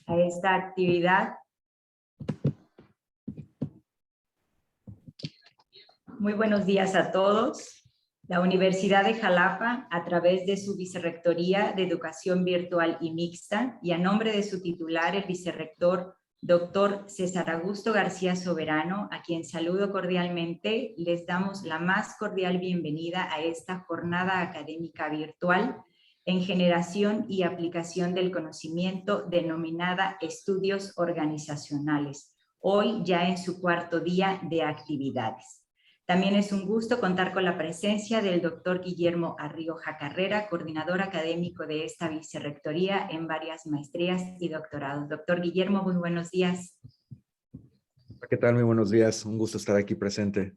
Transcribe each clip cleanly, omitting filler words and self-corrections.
a esta actividad. Muy buenos días a todos. La Universidad de Jalapa, a través de su Vicerrectoría de Educación Virtual y Mixta, y a nombre de su titular, el Vicerrector Dr. César Augusto García Soberano, a quien saludo cordialmente, les damos la más cordial bienvenida a esta jornada académica virtual en generación y aplicación del conocimiento denominada Estudios Organizacionales, hoy ya en su cuarto día de actividades. También es un gusto contar con la presencia del doctor Guillermo Arrioja Carrera, coordinador académico de esta vicerrectoría en varias maestrías y doctorados. Doctor Guillermo, muy buenos días. ¿Qué tal? Muy buenos días. Un gusto estar aquí presente.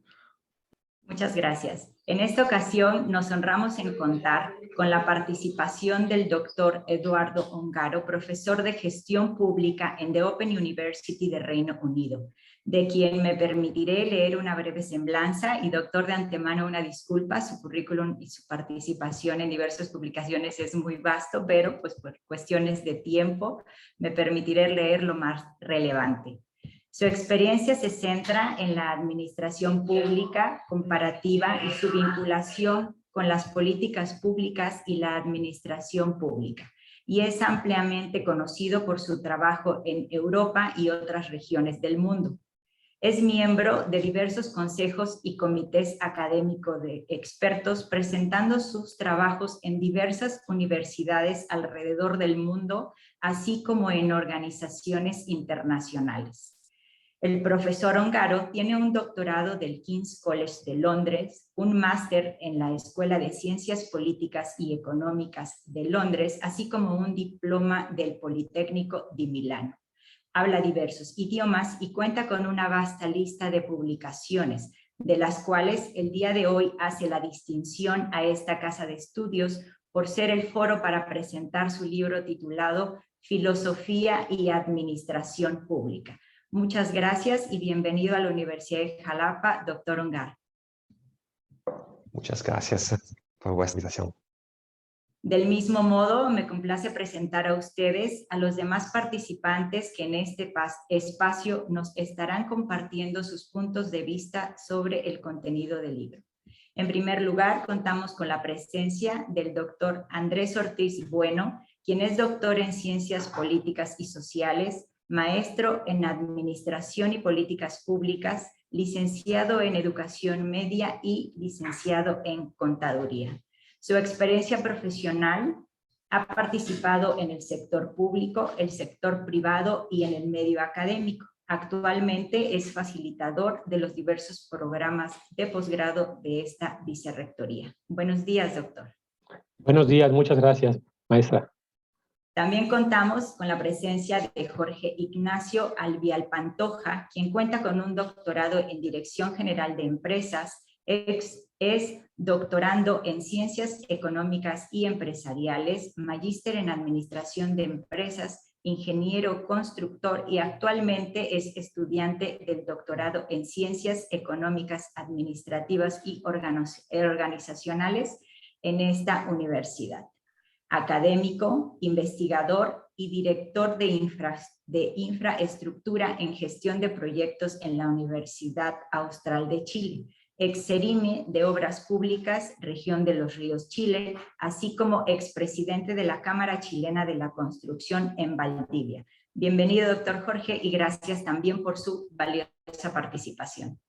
Muchas gracias. En esta ocasión nos honramos en contar con la participación del doctor Eduardo Ongaro, profesor de Gestión Pública en The Open University de Reino Unido, de quien me permitiré leer una breve semblanza, y doctor, de antemano una disculpa, su currículum y su participación en diversas publicaciones es muy vasto, pero pues por cuestiones de tiempo me permitiré leer lo más relevante. Su experiencia se centra en la administración pública comparativa y su vinculación con las políticas públicas y la administración pública, y es ampliamente conocido por su trabajo en Europa y otras regiones del mundo. Es miembro de diversos consejos y comités académicos de expertos, presentando sus trabajos en diversas universidades alrededor del mundo, así como en organizaciones internacionales. El profesor Ongaro tiene un doctorado del King's College de Londres, un máster en la Escuela de Ciencias Políticas y Económicas de Londres, así como un diploma del Politécnico de Milán. Habla diversos idiomas y cuenta con una vasta lista de publicaciones, de las cuales el día de hoy hace la distinción a esta casa de estudios por ser el foro para presentar su libro titulado Filosofía y Administración Pública. Muchas gracias y bienvenido a la Universidad de Jalapa, doctor Ongaro. Muchas gracias por vuestra invitación. Del mismo modo, me complace presentar a ustedes a los demás participantes que en este espacio nos estarán compartiendo sus puntos de vista sobre el contenido del libro. En primer lugar, contamos con la presencia del doctor Andrés Ortiz Bueno, quien es doctor en Ciencias Políticas y Sociales, maestro en Administración y Políticas Públicas, licenciado en Educación Media y licenciado en Contaduría. Su experiencia profesional: ha participado en el sector público, el sector privado y en el medio académico. Actualmente es facilitador de los diversos programas de posgrado de esta vicerrectoría. Buenos días, doctor. Buenos días, muchas gracias, maestra. También contamos con la presencia de Jorge Ignacio Albial Pantoja, quien cuenta con un doctorado en Dirección General de Empresas, es doctorando en Ciencias Económicas y Empresariales, magíster en Administración de Empresas, ingeniero constructor, y actualmente es estudiante del doctorado en Ciencias Económicas, Administrativas y Organizacionales en esta universidad. Académico, investigador y director de infraestructura en gestión de proyectos en la Universidad Austral de Chile, exserime de Obras Públicas, Región de los Ríos, Chile, así como expresidente de la Cámara Chilena de la Construcción en Valdivia. Bienvenido, doctor Jorge, y gracias también por su valiosa participación.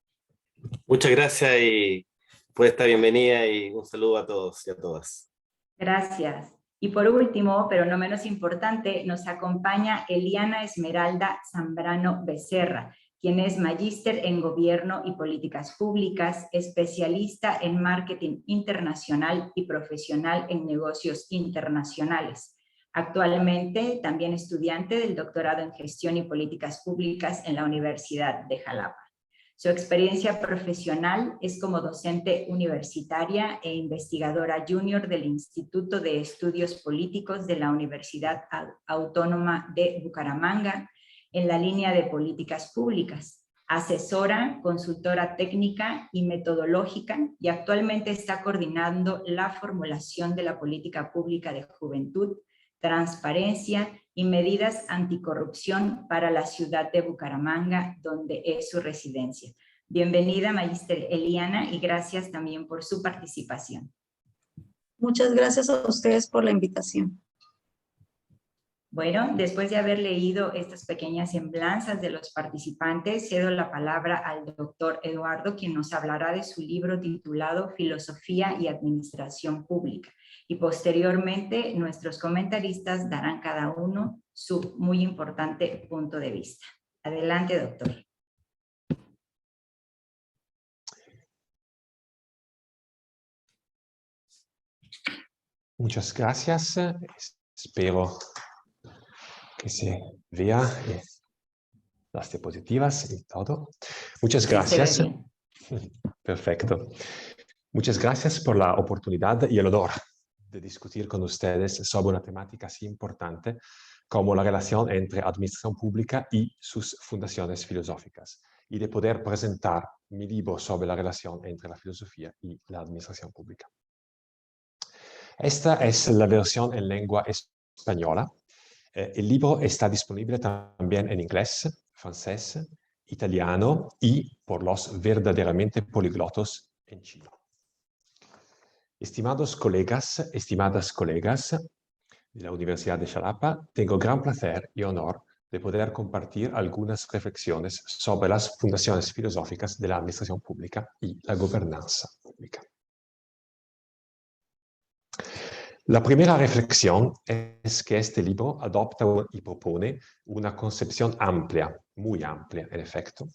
Muchas gracias por esta bienvenida y un saludo a todos y a todas. Gracias. Y por último, pero no menos importante, nos acompaña Eliana Esmeralda Zambrano Becerra, quien es magíster en Gobierno y Políticas Públicas, especialista en Marketing Internacional y profesional en Negocios Internacionales. Actualmente también estudiante del doctorado en Gestión y Políticas Públicas en la Universidad de Jalapa. Su experiencia profesional es como docente universitaria e investigadora junior del Instituto de Estudios Políticos de la Universidad Autónoma de Bucaramanga, en la línea de políticas públicas, asesora, consultora técnica y metodológica, y actualmente está coordinando la formulación de la política pública de juventud, transparencia y medidas anticorrupción para la ciudad de Bucaramanga, donde es su residencia. Bienvenida, Magíster Eliana, y gracias también por su participación. Muchas gracias a ustedes por la invitación. Bueno, después de haber leído estas pequeñas semblanzas de los participantes, cedo la palabra al doctor Eduardo, quien nos hablará de su libro titulado Filosofía y Administración Pública. Y posteriormente, nuestros comentaristas darán cada uno su muy importante punto de vista. Adelante, doctor. Muchas gracias. Espero que se vea las diapositivas y todo. Muchas gracias. Sí, se ve bien. Perfecto. Muchas gracias por la oportunidad y el honor de discutir con ustedes sobre una temática así importante como la relación entre administración pública y sus fundaciones filosóficas, y de poder presentar mi libro sobre la relación entre la filosofía y la administración pública. Esta es la versión en lengua española. El libro está disponible también en inglés, francés, italiano y por los verdaderamente poliglotos en chino. Estimados colegas, estimadas colegas de la Universidad de Xalapa, tengo gran placer y honor de poder compartir algunas reflexiones sobre las fundaciones filosóficas de la administración pública y la gobernanza pública. La primera reflexión es que este libro adopta y propone una concepción amplia, muy amplia en efecto,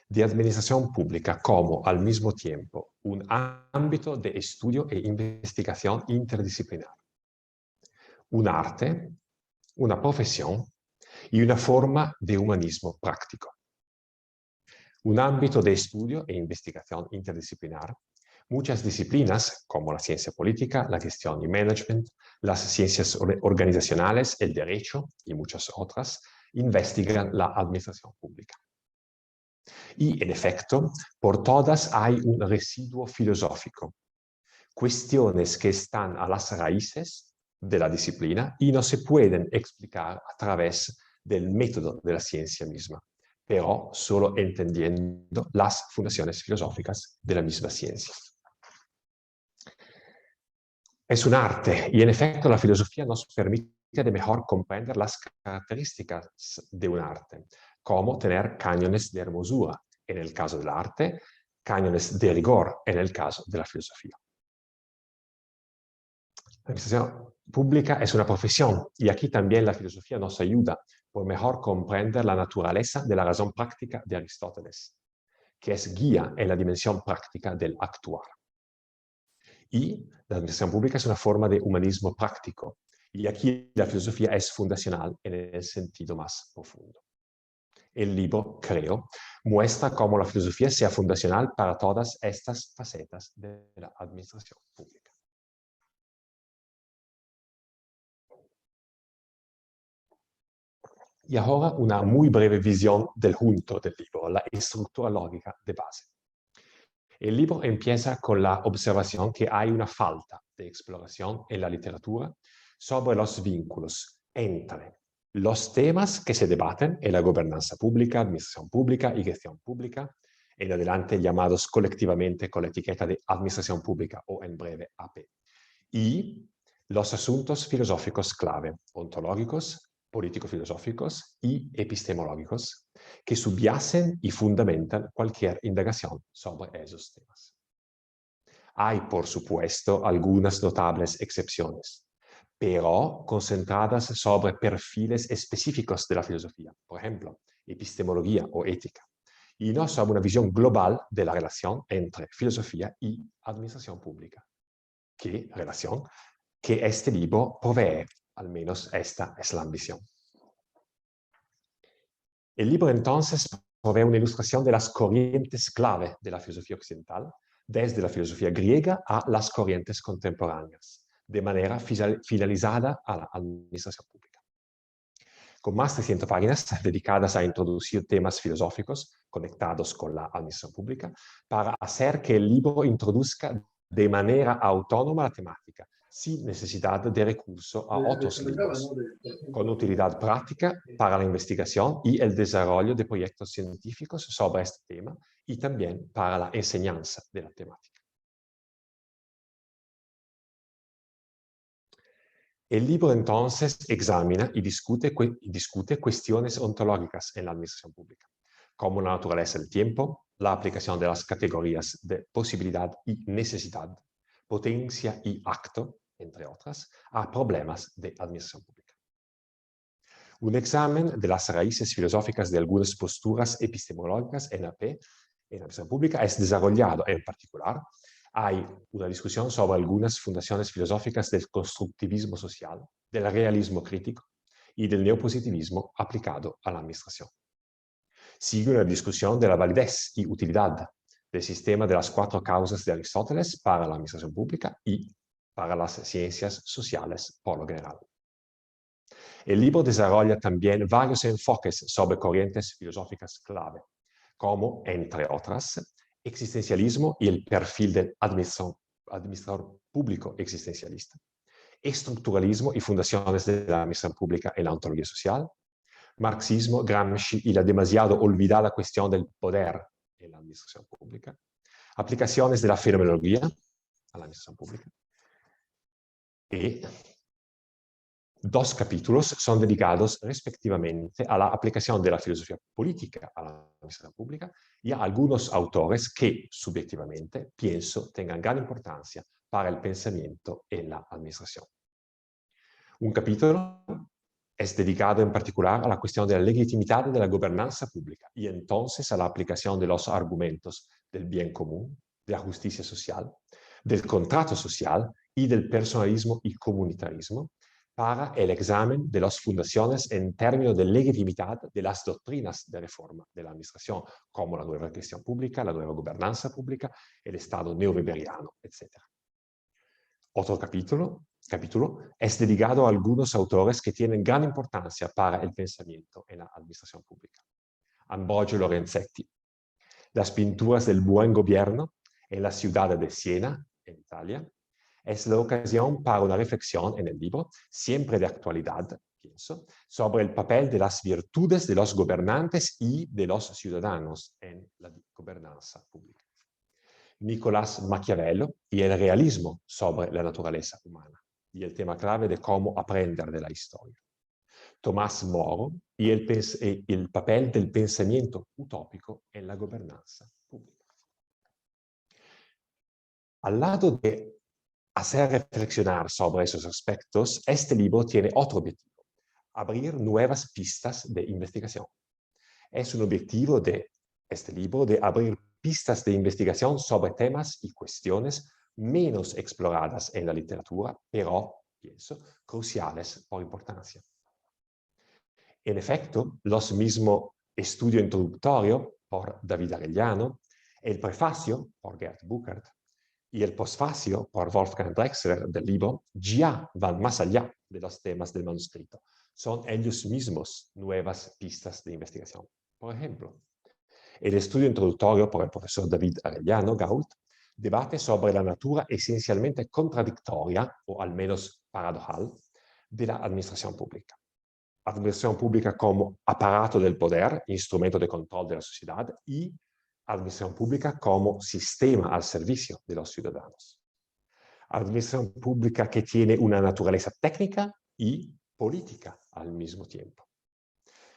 de administración pública como al mismo tiempo un ámbito de estudio e investigación interdisciplinar, un arte, una profesión y una forma de humanismo práctico. Un ámbito de estudio e investigación interdisciplinar. Muchas disciplinas, como la ciencia política, la gestión y management, las ciencias organizacionales, el derecho y muchas otras, investigan la administración pública. Y, en efecto, por todas hay un residuo filosófico, cuestiones que están a las raíces de la disciplina y no se pueden explicar a través del método de la ciencia misma, pero solo entendiendo las fundaciones filosóficas de la misma ciencia. Es un arte y en efecto la filosofía nos permite de mejor comprender las características de un arte, como tener cánones de hermosura en el caso del arte, cánones de rigor en el caso de la filosofía. La administración pública es una profesión y aquí también la filosofía nos ayuda por mejor comprender la naturaleza de la razón práctica de Aristóteles, que es guía en la dimensión práctica del actuar. Y la administración pública es una forma de humanismo práctico, y aquí la filosofía es fundacional en el sentido más profundo. El libro, creo, muestra cómo la filosofía sea fundacional para todas estas facetas de la administración pública. Y ahora una muy breve visión del junto del libro, la estructura lógica de base. El libro empieza con la observación que hay una falta de exploración en la literatura sobre los vínculos entre los temas que se debaten en la gobernanza pública, administración pública y gestión pública, en adelante llamados colectivamente con la etiqueta de administración pública o en breve AP, y los asuntos filosóficos clave, ontológicos, político-filosóficos y epistemológicos, que subyacen y fundamentan cualquier indagación sobre esos temas. Hay, por supuesto, algunas notables excepciones, pero concentradas sobre perfiles específicos de la filosofía, por ejemplo, epistemología o ética, y no sobre una visión global de la relación entre filosofía y administración pública. ¿Qué relación? Que este libro provee, al menos esta es la ambición. El libro entonces provee una ilustración de las corrientes clave de la filosofía occidental, desde la filosofía griega a las corrientes contemporáneas, de manera finalizada a la administración pública. Con más de 100 páginas dedicadas a introducir temas filosóficos conectados con la administración pública, para hacer que el libro introduzca de manera autónoma la temática, sin necesidad de recurso a otros libros, con utilidad práctica para la investigación y el desarrollo de proyectos científicos sobre este tema y también para la enseñanza de la temática. El libro entonces examina y discute cuestiones ontológicas en la administración pública, como la naturaleza del tiempo, la aplicación de las categorías de posibilidad y necesidad, potencia y acto, entre otras, a problemas de administración pública. Un examen de las raíces filosóficas de algunas posturas epistemológicas en administración pública es desarrollado. En particular, hay una discusión sobre algunas fundaciones filosóficas del constructivismo social, del realismo crítico y del neopositivismo aplicado a la administración. Sigue una discusión de la validez y utilidad del sistema de las 4 causas de Aristóteles para la administración pública y para las ciencias sociales por lo general. El libro desarrolla también varios enfoques sobre corrientes filosóficas clave, como, entre otras, existencialismo y el perfil del administrador público existencialista, estructuralismo y fundaciones de la administración pública en la ontología social, marxismo, Gramsci y la demasiado olvidada cuestión del poder en la administración pública, aplicaciones de la fenomenología a la administración pública. Y 2 capítulos son dedicados respectivamente a la aplicación de la filosofía política a la administración pública y a algunos autores que, subjetivamente, pienso tengan gran importancia para el pensamiento en la administración. Un capítulo es dedicado en particular a la cuestión de la legitimidad de la gobernanza pública y entonces a la aplicación de los argumentos del bien común, de la justicia social, del contrato social y del personalismo y comunitarismo para el examen de las fundaciones en términos de legitimidad de las doctrinas de reforma de la administración, como la nueva gestión pública, la nueva gobernanza pública, el Estado neoweberiano, etc. Otro capítulo es dedicado a algunos autores que tienen gran importancia para el pensamiento en la administración pública. Ambrogio Lorenzetti, las pinturas del buen gobierno en la ciudad de Siena, en Italia, es la ocasión para una reflexión en el libro, siempre de actualidad, pienso, sobre el papel de las virtudes de los gobernantes y de los ciudadanos en la gobernanza pública. Nicolás Maquiavelo y el realismo sobre la naturaleza humana y el tema clave de cómo aprender de la historia. Tomás Moro y el papel del pensamiento utópico en la gobernanza pública. Al lado de hacer reflexionar sobre esos aspectos, este libro tiene otro objetivo: abrir nuevas pistas de investigación. Es un objetivo de este libro de abrir pistas de investigación sobre temas y cuestiones menos exploradas en la literatura, pero, pienso, cruciales por importancia. En efecto, los mismos estudio introductorio por David Arellano, el prefacio por Gerd Buchert y el posfacio por Wolfgang Drexler del libro ya van más allá de los temas del manuscrito. Son ellos mismos nuevas pistas de investigación. Por ejemplo, el estudio introductorio por el profesor David Arellano, Gault, debate sobre la natura esencialmente contradictoria, o al menos paradojal, de la administración pública. Administración pública como aparato del poder, instrumento de control de la sociedad, y administración pública como sistema al servicio de los ciudadanos. Administración pública que tiene una naturaleza técnica y política al mismo tiempo.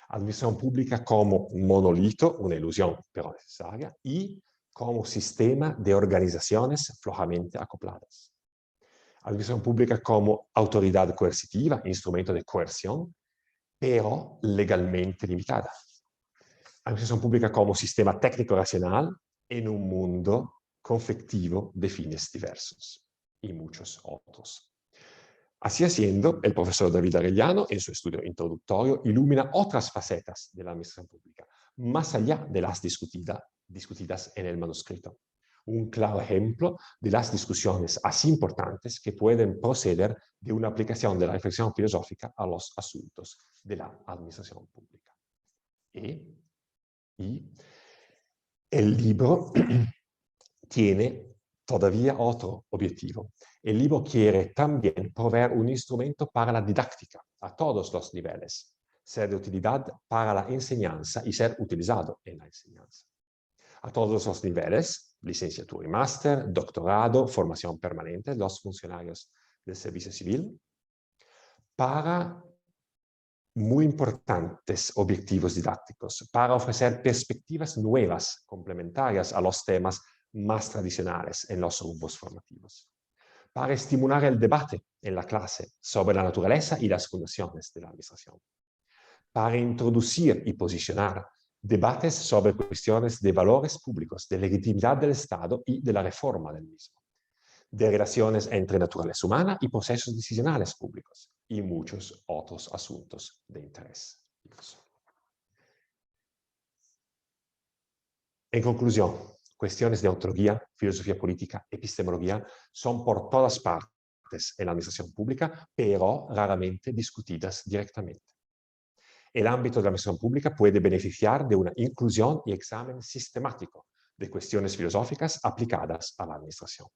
Administración pública como monolito, una ilusión pero necesaria, y como sistema de organizaciones flojamente acopladas. Administración pública como autoridad coercitiva, instrumento de coerción, pero legalmente limitada. Administración pública como sistema técnico-racional en un mundo conflictivo de fines diversos, y muchos otros. Así haciendo, el profesor David Arellano, en su estudio introductorio, ilumina otras facetas de la administración pública, más allá de las discutidas en el manuscrito. Un claro ejemplo de las discusiones así importantes que pueden proceder de una aplicación de la reflexión filosófica a los asuntos de la administración pública. Y el libro tiene todavía otro objetivo. El libro quiere también proveer un instrumento para la didáctica a todos los niveles, ser de utilidad para la enseñanza y ser utilizado en la enseñanza. A todos los niveles, licenciatura y máster, doctorado, formación permanente, los funcionarios del servicio civil, para muy importantes objetivos didácticos, para ofrecer perspectivas nuevas, complementarias a los temas más tradicionales en los rumbos formativos, para estimular el debate en la clase sobre la naturaleza y las funciones de la administración, para introducir y posicionar debates sobre cuestiones de valores públicos, de legitimidad del Estado y de la reforma del mismo, de relaciones entre naturaleza humana y procesos decisionales públicos, y muchos otros asuntos de interés. En conclusión, cuestiones de ontología, filosofía política, epistemología son por todas partes en la administración pública, pero raramente discutidas directamente. El ámbito de la administración pública puede beneficiar de una inclusión y examen sistemático de cuestiones filosóficas aplicadas a la administración.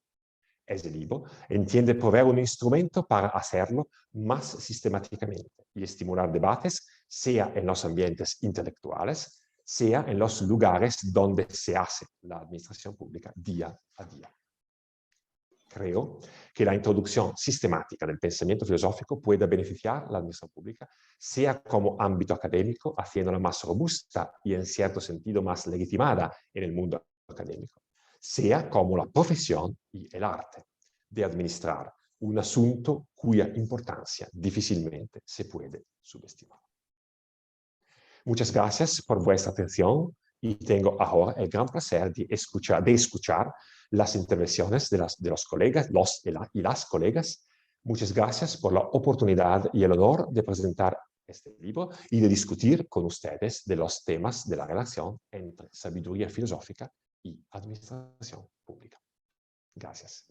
Este libro entiende proveer un instrumento para hacerlo más sistemáticamente y estimular debates, sea en los ambientes intelectuales, sea en los lugares donde se hace la administración pública día a día. Creo que la introducción sistemática del pensamiento filosófico puede beneficiar a la administración pública, sea como ámbito académico, haciéndola más robusta y en cierto sentido más legitimada en el mundo académico, sea como la profesión y el arte de administrar un asunto cuya importancia difícilmente se puede subestimar. Muchas gracias por vuestra atención y tengo ahora el gran placer de escuchar las intervenciones de los colegas, y las colegas. Muchas gracias por la oportunidad y el honor de presentar este libro y de discutir con ustedes de los temas de la relación entre sabiduría filosófica y administración pública. Gracias.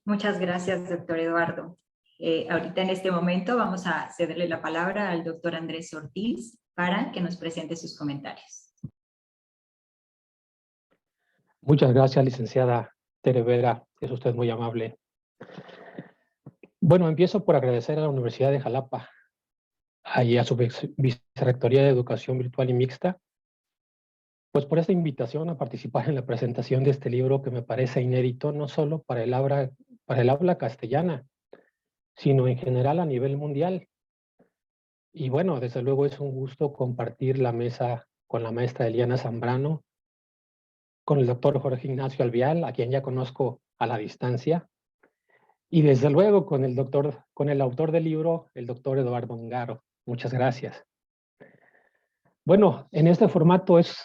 Muchas gracias, doctor Eduardo. Ahorita en este momento vamos a cederle la palabra al doctor Andrés Ortiz para que nos presente sus comentarios. Muchas gracias, licenciada Tere Vera. Es usted muy amable. Bueno, empiezo por agradecer a la Universidad de Jalapa y a su Vicerrectoría de Educación Virtual y Mixta, pues por esta invitación a participar en la presentación de este libro que me parece inédito, no solo para el habla castellana, sino en general a nivel mundial. Y bueno, desde luego es un gusto compartir la mesa con la maestra Eliana Zambrano, con el doctor Jorge Ignacio Alvial, a quien ya conozco a la distancia, y desde luego con el autor del libro, el doctor Eduardo Ongaro. Muchas gracias. Bueno, en este formato es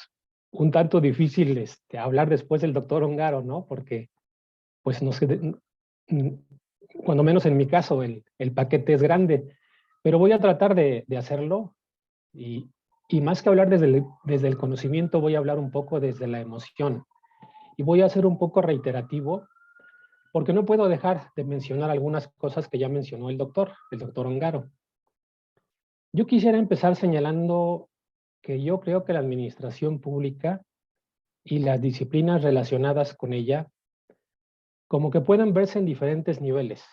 un tanto difícil hablar después del doctor Ongaro, ¿no? Porque, pues, no sé, cuando menos en mi caso, el paquete es grande, pero voy a tratar de hacerlo y más que hablar desde el conocimiento, voy a hablar un poco desde la emoción y voy a ser un poco reiterativo porque no puedo dejar de mencionar algunas cosas que ya mencionó el doctor Ongaro. Yo quisiera empezar señalando que yo creo que la administración pública y las disciplinas relacionadas con ella como que pueden verse en diferentes niveles,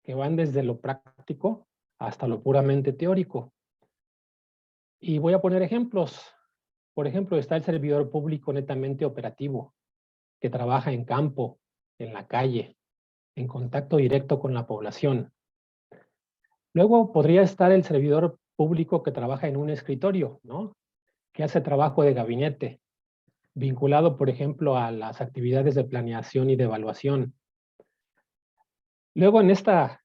que van desde lo práctico hasta lo puramente teórico. Y voy a poner ejemplos. Por ejemplo, está el servidor público netamente operativo, que trabaja en campo, en la calle, en contacto directo con la población. Luego podría estar el servidor público que trabaja en un escritorio, ¿no? Que hace trabajo de gabinete, vinculado, por ejemplo, a las actividades de planeación y de evaluación. Luego, en esta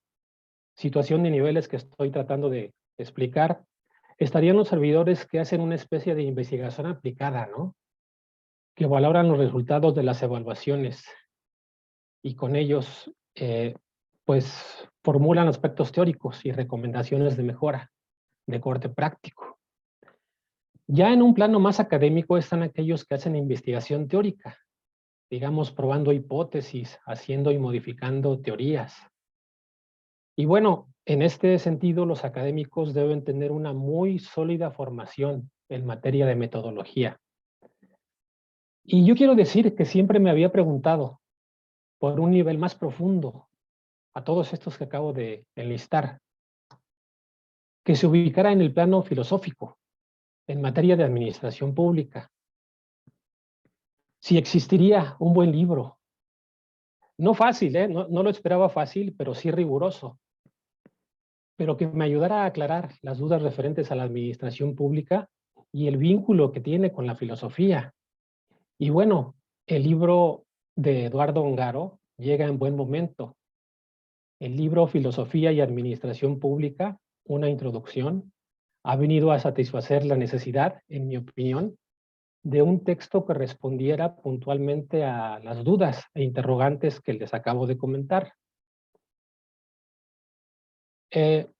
situación de niveles que estoy tratando de explicar, estarían los servidores que hacen una especie de investigación aplicada, ¿no? Que valoran los resultados de las evaluaciones y con ellos, pues, formulan aspectos teóricos y recomendaciones de mejora de corte práctico. Ya en un plano más académico están aquellos que hacen investigación teórica, digamos, probando hipótesis, haciendo y modificando teorías. Y bueno, en este sentido, los académicos deben tener una muy sólida formación en materia de metodología. Y yo quiero decir que siempre me había preguntado, por un nivel más profundo a todos estos que acabo de enlistar, que se ubicara en el plano filosófico, en materia de administración pública. Si existiría un buen libro, no fácil, no lo esperaba fácil, pero sí riguroso, pero que me ayudara a aclarar las dudas referentes a la administración pública y el vínculo que tiene con la filosofía. Y bueno, el libro de Eduardo Ongaro llega en buen momento. El libro Filosofía y Administración Pública, una introducción, ha venido a satisfacer la necesidad, en mi opinión, de un texto que respondiera puntualmente a las dudas e interrogantes que les acabo de comentar. En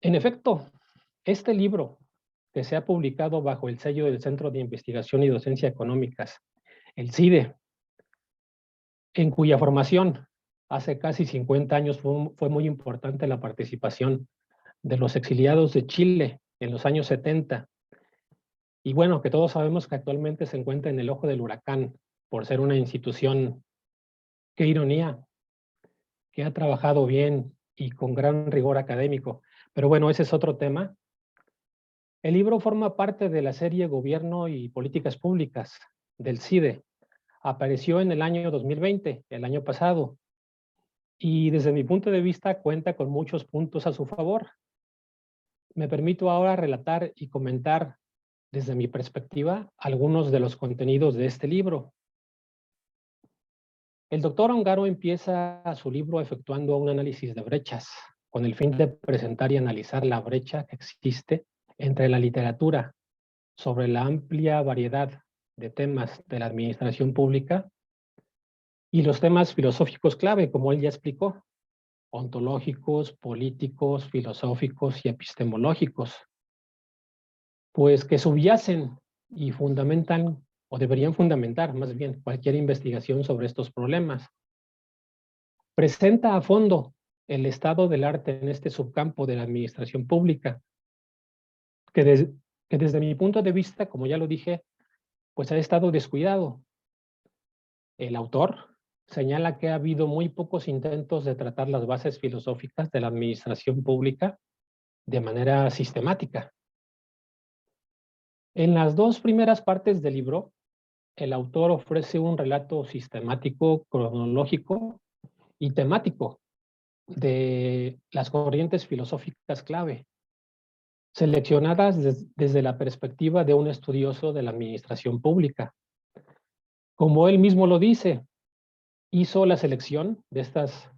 efecto, este libro, que se ha publicado bajo el sello del Centro de Investigación y Docencia Económicas, el CIDE, en cuya formación hace casi 50 años fue muy importante la participación de los exiliados de Chile en los años 70. Y bueno, que todos sabemos que actualmente se encuentra en el ojo del huracán por ser una institución, qué ironía, que ha trabajado bien y con gran rigor académico. Pero bueno, ese es otro tema. El libro forma parte de la serie Gobierno y Políticas Públicas del CIDE. Apareció en el año 2020, el año pasado, y desde mi punto de vista cuenta con muchos puntos a su favor. Me permito ahora relatar y comentar desde mi perspectiva algunos de los contenidos de este libro. El doctor Ongaro empieza su libro efectuando un análisis de brechas, con el fin de presentar y analizar la brecha que existe entre la literatura sobre la amplia variedad de temas de la administración pública y los temas filosóficos clave, como él ya explicó, ontológicos, políticos, filosóficos y epistemológicos, pues que subyacen y fundamentan, o deberían fundamentar más bien, cualquier investigación sobre estos problemas. Presenta a fondo el estado del arte en este subcampo de la administración pública, que desde mi punto de vista, como ya lo dije, pues ha estado descuidado. El autor señala que ha habido muy pocos intentos de tratar las bases filosóficas de la administración pública de manera sistemática. En las dos primeras partes del libro, el autor ofrece un relato sistemático, cronológico y temático de las corrientes filosóficas clave, seleccionadas desde la perspectiva de un estudioso de la administración pública. Como él mismo lo dice, hizo la selección de estas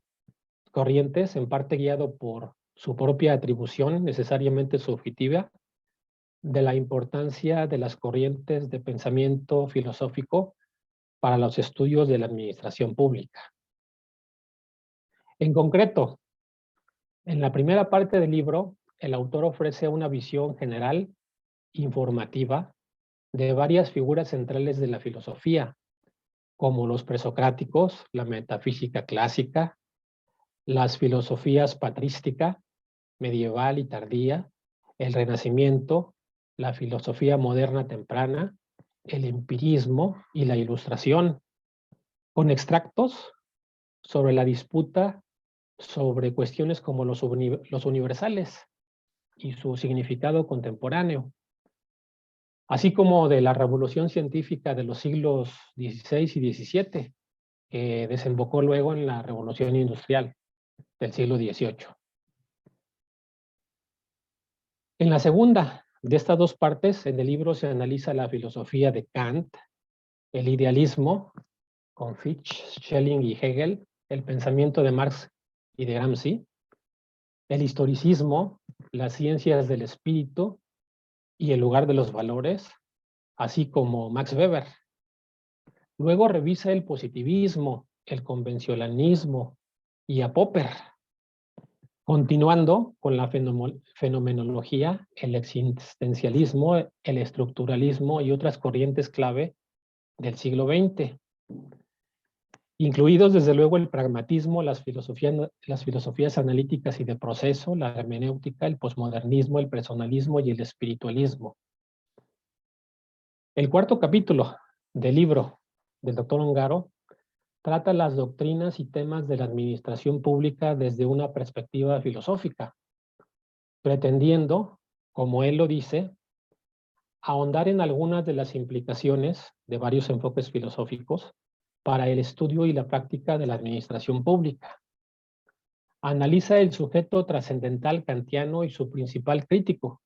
corrientes en parte guiado por su propia atribución necesariamente subjetiva de la importancia de las corrientes de pensamiento filosófico para los estudios de la administración pública. En concreto, en la primera parte del libro, el autor ofrece una visión general, informativa, de varias figuras centrales de la filosofía, como los presocráticos, la metafísica clásica, las filosofías patrística, medieval y tardía, el Renacimiento, la filosofía moderna temprana, el empirismo y la ilustración, con extractos sobre la disputa sobre cuestiones como los universales y su significado contemporáneo, así como de la revolución científica de los siglos XVI y XVII, que desembocó luego en la revolución industrial del siglo XVIII. En la segunda de estas dos partes, en el libro se analiza la filosofía de Kant, el idealismo, con Fichte, Schelling y Hegel, el pensamiento de Marx y de Gramsci, el historicismo, las ciencias del espíritu y el lugar de los valores, así como Max Weber. Luego revisa el positivismo, el convencionalismo y a Popper, continuando con la fenomenología, el existencialismo, el estructuralismo y otras corrientes clave del siglo XX, incluidos desde luego el pragmatismo, las filosofías analíticas y de proceso, la hermenéutica, el posmodernismo, el personalismo y el espiritualismo. El cuarto capítulo del libro del doctor Ongaro trata las doctrinas y temas de la administración pública desde una perspectiva filosófica, pretendiendo, como él lo dice, ahondar en algunas de las implicaciones de varios enfoques filosóficos para el estudio y la práctica de la administración pública. Analiza el sujeto trascendental kantiano y su principal crítico,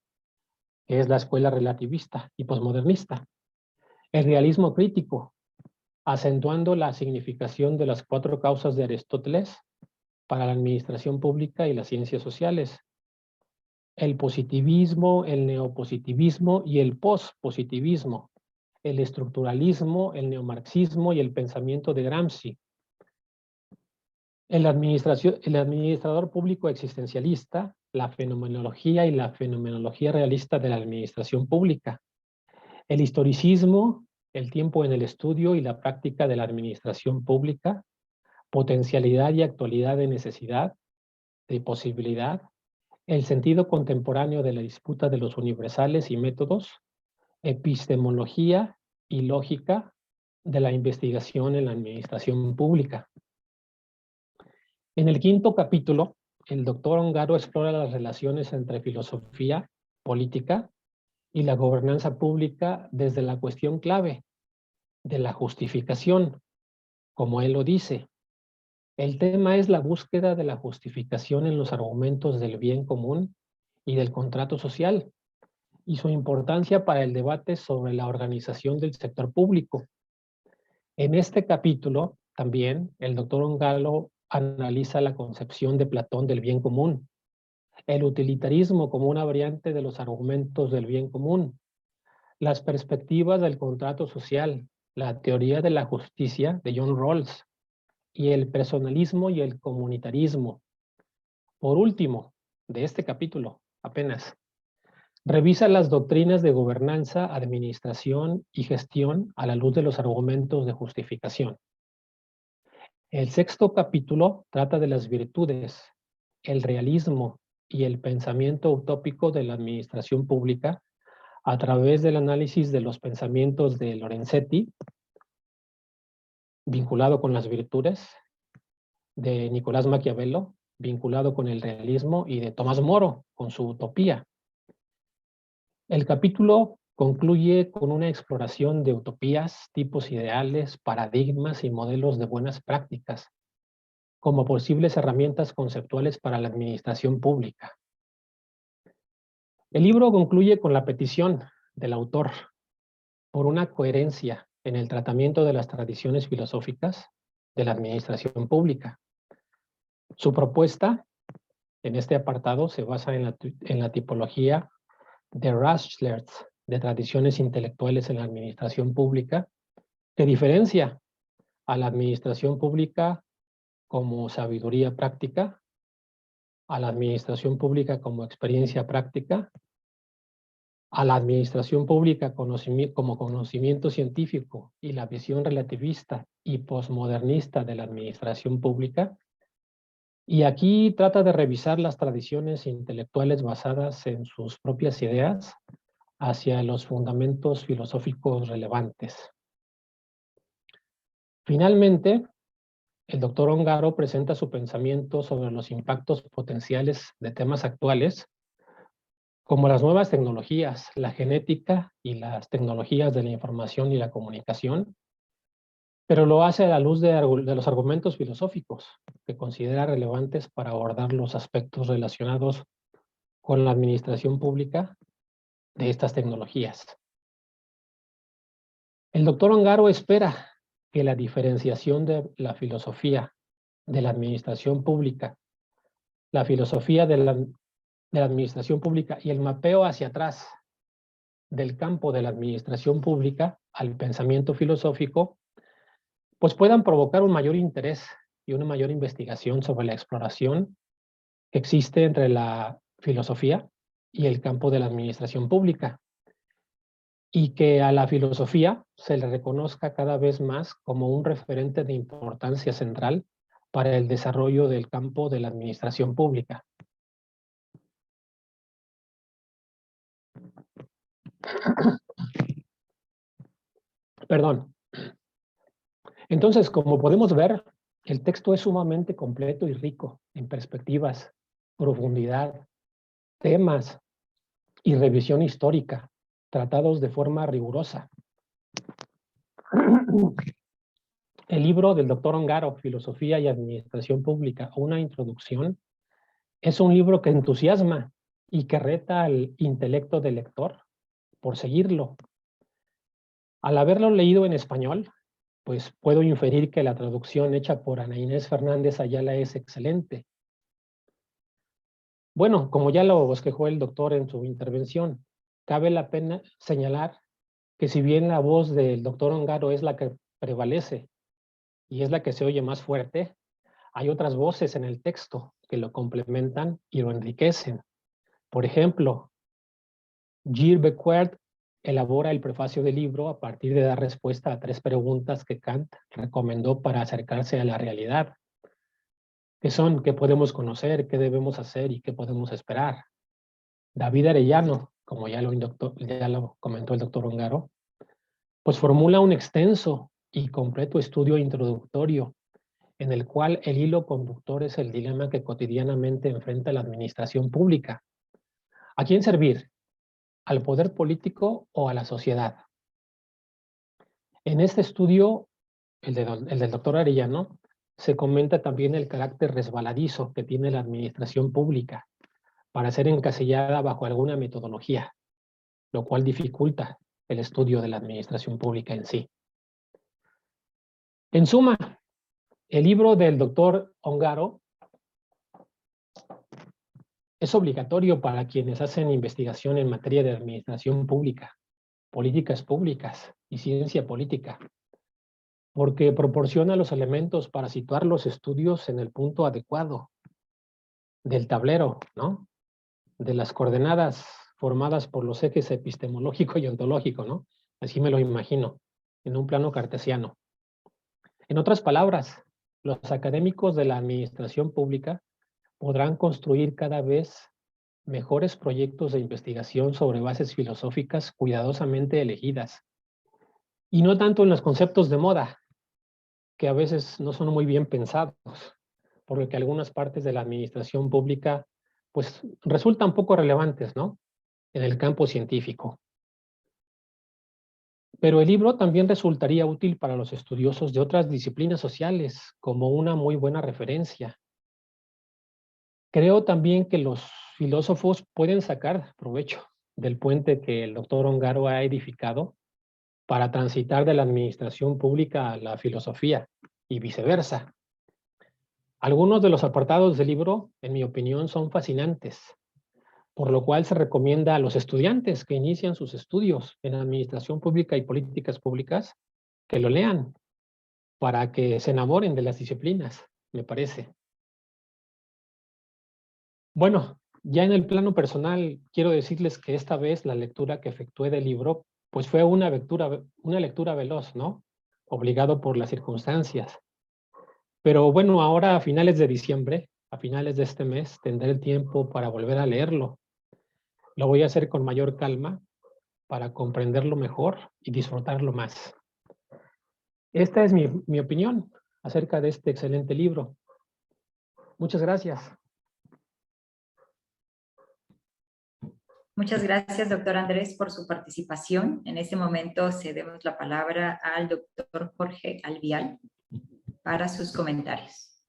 que es la escuela relativista y posmodernista. El realismo crítico, acentuando la significación de las 4 causas de Aristóteles para la administración pública y las ciencias sociales. El positivismo, el neopositivismo y el pospositivismo. El estructuralismo, el neomarxismo y el pensamiento de Gramsci. El administrador público existencialista, la fenomenología y la fenomenología realista de la administración pública. El historicismo, el tiempo en el estudio y la práctica de la administración pública. Potencialidad y actualidad de necesidad, de posibilidad. El sentido contemporáneo de la disputa de los universales y métodos. Epistemología y lógica de la investigación en la administración pública. En el 5º capítulo, el doctor Ongaro explora las relaciones entre filosofía, política y la gobernanza pública desde la cuestión clave de la justificación, como él lo dice. El tema es la búsqueda de la justificación en los argumentos del bien común y del contrato social, y su importancia para el debate sobre la organización del sector público. En este capítulo, también, el doctor Ongaro analiza la concepción de Platón del bien común, el utilitarismo como una variante de los argumentos del bien común, las perspectivas del contrato social, la teoría de la justicia de John Rawls, y el personalismo y el comunitarismo. Por último, de este capítulo, apenas, revisa las doctrinas de gobernanza, administración y gestión a la luz de los argumentos de justificación. El 6º capítulo trata de las virtudes, el realismo y el pensamiento utópico de la administración pública a través del análisis de los pensamientos de Lorenzetti, vinculado con las virtudes, de Nicolás Maquiavelo, vinculado con el realismo, y de Tomás Moro, con su utopía. El capítulo concluye con una exploración de utopías, tipos ideales, paradigmas y modelos de buenas prácticas, como posibles herramientas conceptuales para la administración pública. El libro concluye con la petición del autor por una coherencia en el tratamiento de las tradiciones filosóficas de la administración pública. Su propuesta en este apartado se basa en la tipología de Raschlerz de tradiciones intelectuales en la administración pública, que diferencia a la administración pública como sabiduría práctica, a la administración pública como experiencia práctica, a la administración pública como conocimiento científico y la visión relativista y posmodernista de la administración pública. Y aquí trata de revisar las tradiciones intelectuales basadas en sus propias ideas hacia los fundamentos filosóficos relevantes. Finalmente, el doctor Ongaro presenta su pensamiento sobre los impactos potenciales de temas actuales, como las nuevas tecnologías, la genética y las tecnologías de la información y la comunicación, pero lo hace a la luz de los argumentos filosóficos que considera relevantes para abordar los aspectos relacionados con la administración pública de estas tecnologías. El doctor Ongaro espera que la diferenciación de la filosofía de la administración pública, la filosofía de la administración pública y el mapeo hacia atrás del campo de la administración pública al pensamiento filosófico, pues puedan provocar un mayor interés y una mayor investigación sobre la exploración que existe entre la filosofía y el campo de la administración pública, y que a la filosofía se le reconozca cada vez más como un referente de importancia central para el desarrollo del campo de la administración pública. Perdón. Entonces, como podemos ver, el texto es sumamente completo y rico en perspectivas, profundidad, temas y revisión histórica, tratados de forma rigurosa. El libro del doctor Ongaro, Filosofía y Administración Pública, una introducción, es un libro que entusiasma y que reta al intelecto del lector por seguirlo. Al haberlo leído en español, pues puedo inferir que la traducción hecha por Ana Inés Fernández Ayala es excelente. Bueno, como ya lo bosquejó el doctor en su intervención, cabe la pena señalar que si bien la voz del doctor Ongaro es la que prevalece y es la que se oye más fuerte, hay otras voces en el texto que lo complementan y lo enriquecen. Por ejemplo, Gilles Bequert elabora el prefacio del libro a partir de dar respuesta a 3 preguntas que Kant recomendó para acercarse a la realidad, que son qué podemos conocer, qué debemos hacer y qué podemos esperar. David Arellano, como ya lo comentó el doctor Ongaro, pues formula un extenso y completo estudio introductorio en el cual el hilo conductor es el dilema que cotidianamente enfrenta la administración pública. ¿A quién servir? ¿Al poder político o a la sociedad? En este estudio, el del doctor Arellano, se comenta también el carácter resbaladizo que tiene la administración pública para ser encasillada bajo alguna metodología, lo cual dificulta el estudio de la administración pública en sí. En suma, el libro del doctor Ongaro es obligatorio para quienes hacen investigación en materia de administración pública, políticas públicas y ciencia política, porque proporciona los elementos para situar los estudios en el punto adecuado del tablero, ¿no? De las coordenadas formadas por los ejes epistemológico y ontológico, ¿no? Así me lo imagino, en un plano cartesiano. En otras palabras, los académicos de la administración pública podrán construir cada vez mejores proyectos de investigación sobre bases filosóficas cuidadosamente elegidas, y no tanto en los conceptos de moda, que a veces no son muy bien pensados, por lo que algunas partes de la administración pública pues resultan poco relevantes, ¿no? En el campo científico. Pero el libro también resultaría útil para los estudiosos de otras disciplinas sociales como una muy buena referencia. Creo también que los filósofos pueden sacar provecho del puente que el doctor Ongaro ha edificado para transitar de la administración pública a la filosofía y viceversa. Algunos de los apartados del libro, en mi opinión, son fascinantes, por lo cual se recomienda a los estudiantes que inician sus estudios en administración pública y políticas públicas que lo lean para que se enamoren de las disciplinas, me parece. Bueno, ya en el plano personal, quiero decirles que esta vez la lectura que efectué del libro, pues fue una lectura veloz, ¿no? Obligado por las circunstancias. Pero bueno, ahora a finales de diciembre, a finales de este mes, tendré el tiempo para volver a leerlo. Lo voy a hacer con mayor calma para comprenderlo mejor y disfrutarlo más. Esta es mi opinión acerca de este excelente libro. Muchas gracias. Muchas gracias, doctor Andrés, por su participación. En este momento cedemos la palabra al doctor Jorge Alvial para sus comentarios.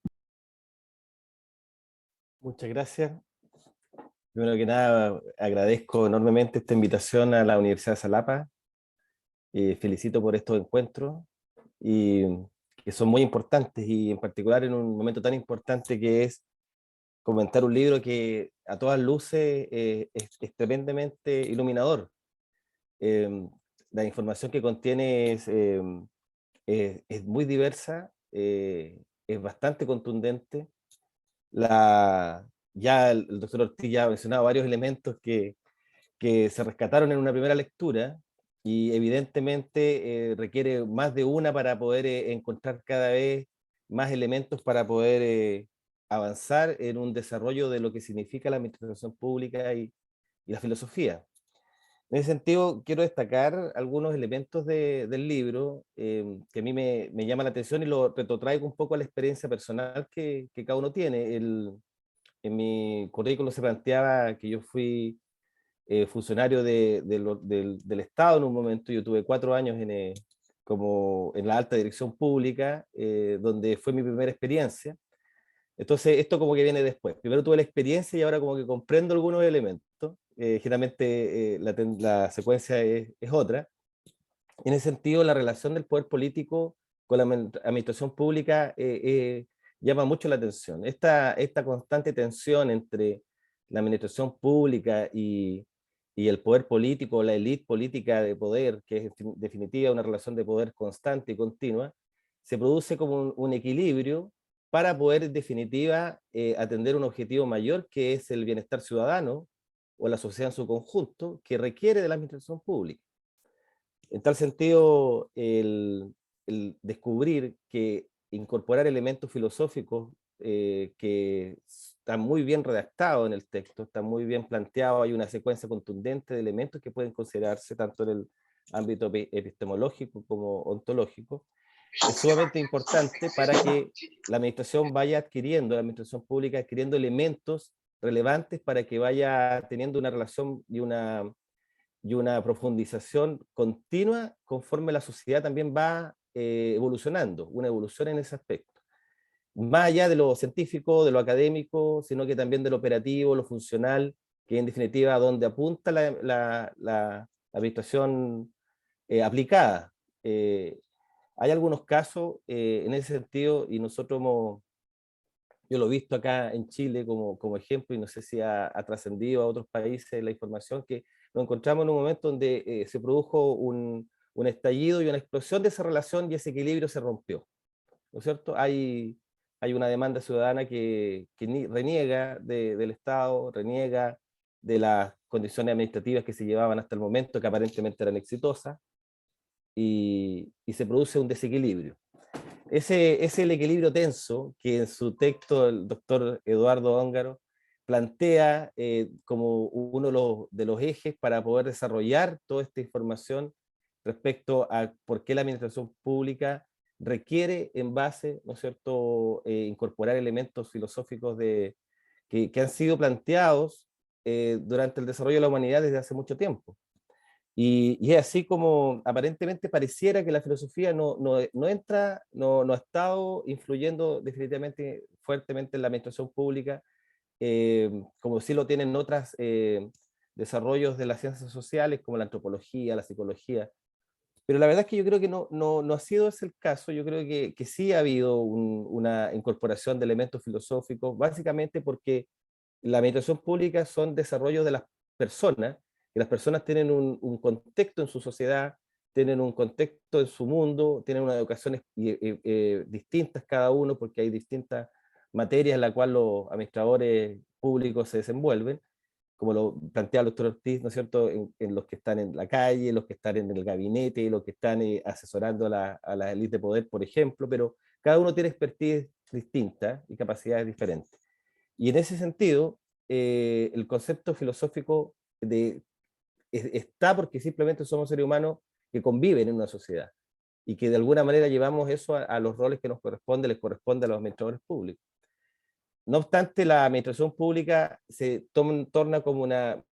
Muchas gracias. Primero que nada, agradezco enormemente esta invitación a la Universidad de Xalapa. Felicito por estos encuentros y que son muy importantes, y en particular en un momento tan importante que es comentar un libro que a todas luces es tremendamente iluminador. La información que contiene es muy diversa, es bastante contundente. Ya el doctor Ortiz ya ha mencionado varios elementos que se rescataron en una primera lectura, y evidentemente requiere más de una para poder encontrar cada vez más elementos para poder avanzar en un desarrollo de lo que significa la administración pública y la filosofía. En ese sentido, quiero destacar algunos elementos del libro que a mí me llama la atención y lo retrotraigo un poco a la experiencia personal que cada uno tiene. En mi currículum se planteaba que yo fui funcionario del Estado en un momento. Yo tuve 4 años como en la alta dirección pública, donde fue mi primera experiencia. Entonces, esto como que viene después. Primero tuve la experiencia y ahora como que comprendo algunos elementos. Generalmente la secuencia es otra. En ese sentido, la relación del poder político con la administración pública llama mucho la atención. Esta constante tensión entre la administración pública y el poder político, la élite política de poder, que es en definitiva una relación de poder constante y continua, se produce como un equilibrio para poder en definitiva atender un objetivo mayor, que es el bienestar ciudadano o la sociedad en su conjunto, que requiere de la administración pública. En tal sentido, el descubrir que incorporar elementos filosóficos que están muy bien redactados en el texto, están muy bien planteados, hay una secuencia contundente de elementos que pueden considerarse tanto en el ámbito epistemológico como ontológico, es sumamente importante para que la administración vaya adquiriendo, la administración pública adquiriendo elementos relevantes para que vaya teniendo una relación y una profundización continua conforme la sociedad también va evolucionando, una evolución en ese aspecto. Más allá de lo científico, de lo académico, sino que también de lo operativo, lo funcional, que en definitiva a donde apunta la administración aplicada. Hay algunos casos en ese sentido, y nosotros yo lo he visto acá en Chile como ejemplo, y no sé si ha trascendido a otros países la información, que nos encontramos en un momento donde se produjo un estallido y una explosión de esa relación y ese equilibrio se rompió, ¿no es cierto? Hay una demanda ciudadana que reniega del Estado, reniega de las condiciones administrativas que se llevaban hasta el momento, que aparentemente eran exitosas, y se produce un desequilibrio. Ese es el equilibrio tenso que en su texto el doctor Eduardo Óngaro plantea como uno de los ejes para poder desarrollar toda esta información respecto a por qué la administración pública requiere en base, ¿no es cierto?, incorporar elementos filosóficos que han sido planteados durante el desarrollo de la humanidad desde hace mucho tiempo. Y es así como aparentemente pareciera que la filosofía no ha estado influyendo definitivamente fuertemente en la administración pública, como sí lo tienen otros desarrollos de las ciencias sociales, como la antropología, la psicología. Pero la verdad es que yo creo que no ha sido ese el caso. Yo creo que sí ha habido una incorporación de elementos filosóficos, básicamente porque la administración pública son desarrollos de las personas, y las personas tienen un contexto en su sociedad, tienen un contexto en su mundo, tienen unas educaciones distintas cada uno, porque hay distintas materias en las cuales los administradores públicos se desenvuelven, como lo plantea el doctor Ortiz, ¿no es cierto?, en los que están en la calle, los que están en el gabinete, los que están asesorando a la élite de poder, por ejemplo, pero cada uno tiene expertise distinta y capacidades diferentes. Y en ese sentido, el concepto filosófico está porque simplemente somos seres humanos que conviven en una sociedad y que de alguna manera llevamos eso a los roles que nos corresponde, les corresponde a los administradores públicos. No obstante, la administración pública se torna como una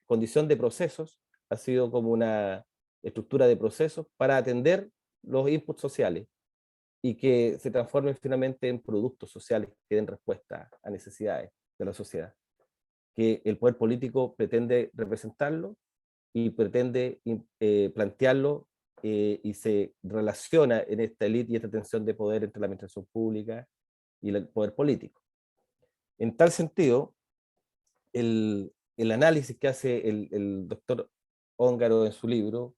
condición de procesos, ha sido como una estructura de procesos para atender los inputs sociales y que se transformen finalmente en productos sociales que den respuesta a necesidades de la sociedad, que el poder político pretende representarlo y pretende plantearlo y se relaciona en esta élite y esta tensión de poder entre la administración pública y el poder político. En tal sentido, el análisis que hace el doctor Óngaro en su libro,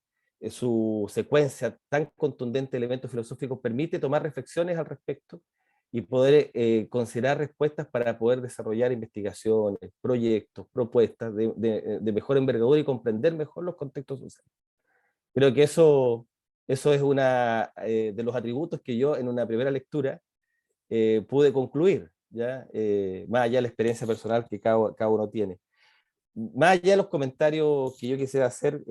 su secuencia tan contundente de elementos filosóficos, permite tomar reflexiones al respecto y poder considerar respuestas para poder desarrollar investigaciones, proyectos, propuestas de mejor envergadura y comprender mejor los contextos sociales. Creo que eso es una de los atributos que yo en una primera lectura pude concluir, ¿ya? Más allá de la experiencia personal que cada uno tiene. más allá de los comentarios que yo quisiera hacer,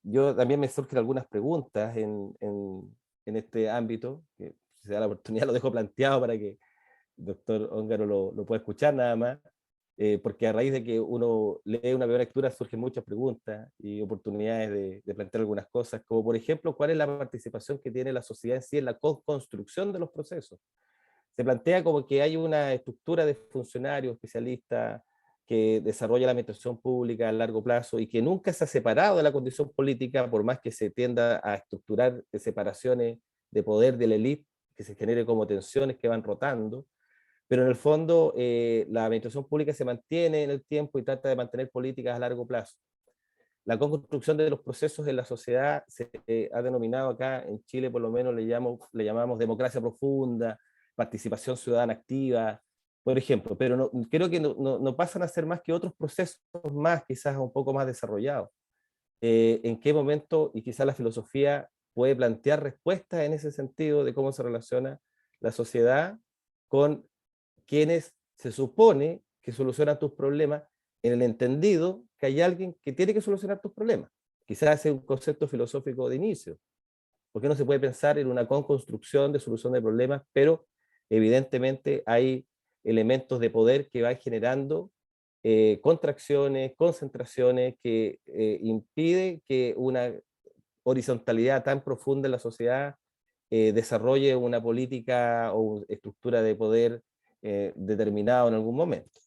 yo también me surgen algunas preguntas en este ámbito, que si se da la oportunidad lo dejo planteado para que el doctor Óngaro lo pueda escuchar nada más, porque a raíz de que uno lee una primera lectura surgen muchas preguntas y oportunidades de plantear algunas cosas, como por ejemplo, ¿cuál es la participación que tiene la sociedad en sí en la construcción de los procesos? Se plantea como que hay una estructura de funcionarios, especialistas, que desarrolla la administración pública a largo plazo y que nunca se ha separado de la condición política, por más que se tienda a estructurar separaciones de poder de la élite, que se genere como tensiones que van rotando, pero en el fondo la administración pública se mantiene en el tiempo y trata de mantener políticas a largo plazo. La construcción de los procesos en la sociedad se ha denominado acá en Chile, por lo menos le llamamos democracia profunda, participación ciudadana activa, por ejemplo, pero creo que no pasan a ser más que otros procesos más, quizás un poco más desarrollados. ¿En qué momento, y quizás la filosofía puede plantear respuestas en ese sentido de cómo se relaciona la sociedad con quienes se supone que solucionan tus problemas, en el entendido que hay alguien que tiene que solucionar tus problemas? Quizás ese es un concepto filosófico de inicio. ¿Por qué no se puede pensar en una construcción de solución de problemas? Pero evidentemente hay elementos de poder que van generando contracciones, concentraciones, que impide que una horizontalidad tan profunda en la sociedad desarrolle una política o estructura de poder determinado en algún momento.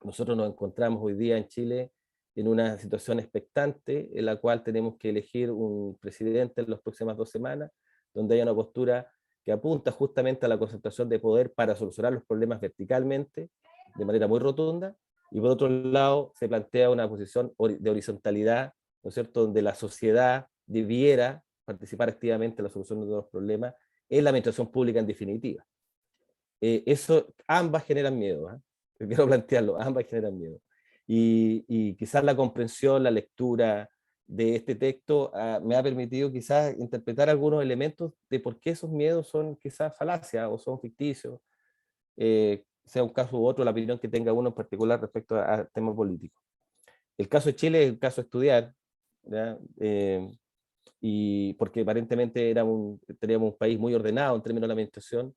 Nosotros nos encontramos hoy día en Chile en una situación expectante en la cual tenemos que elegir un presidente en las próximas 2 semanas, donde haya una postura que apunta justamente a la concentración de poder para solucionar los problemas verticalmente, de manera muy rotunda, y por otro lado se plantea una posición de horizontalidad, ¿no es cierto?, donde la sociedad debiera participar activamente en la solución de todos los problemas, en la administración pública en definitiva. Eso, ambas generan miedo, ¿eh? Quiero plantearlo, ambas generan miedo. Y quizás la comprensión, la lectura de este texto me ha permitido quizás interpretar algunos elementos de por qué esos miedos son quizás falacias o son ficticios, sea un caso u otro, la opinión que tenga uno en particular respecto a temas políticos. El caso de Chile es el caso de estudiar, ¿ya? Y porque aparentemente teníamos un país muy ordenado en términos de la administración.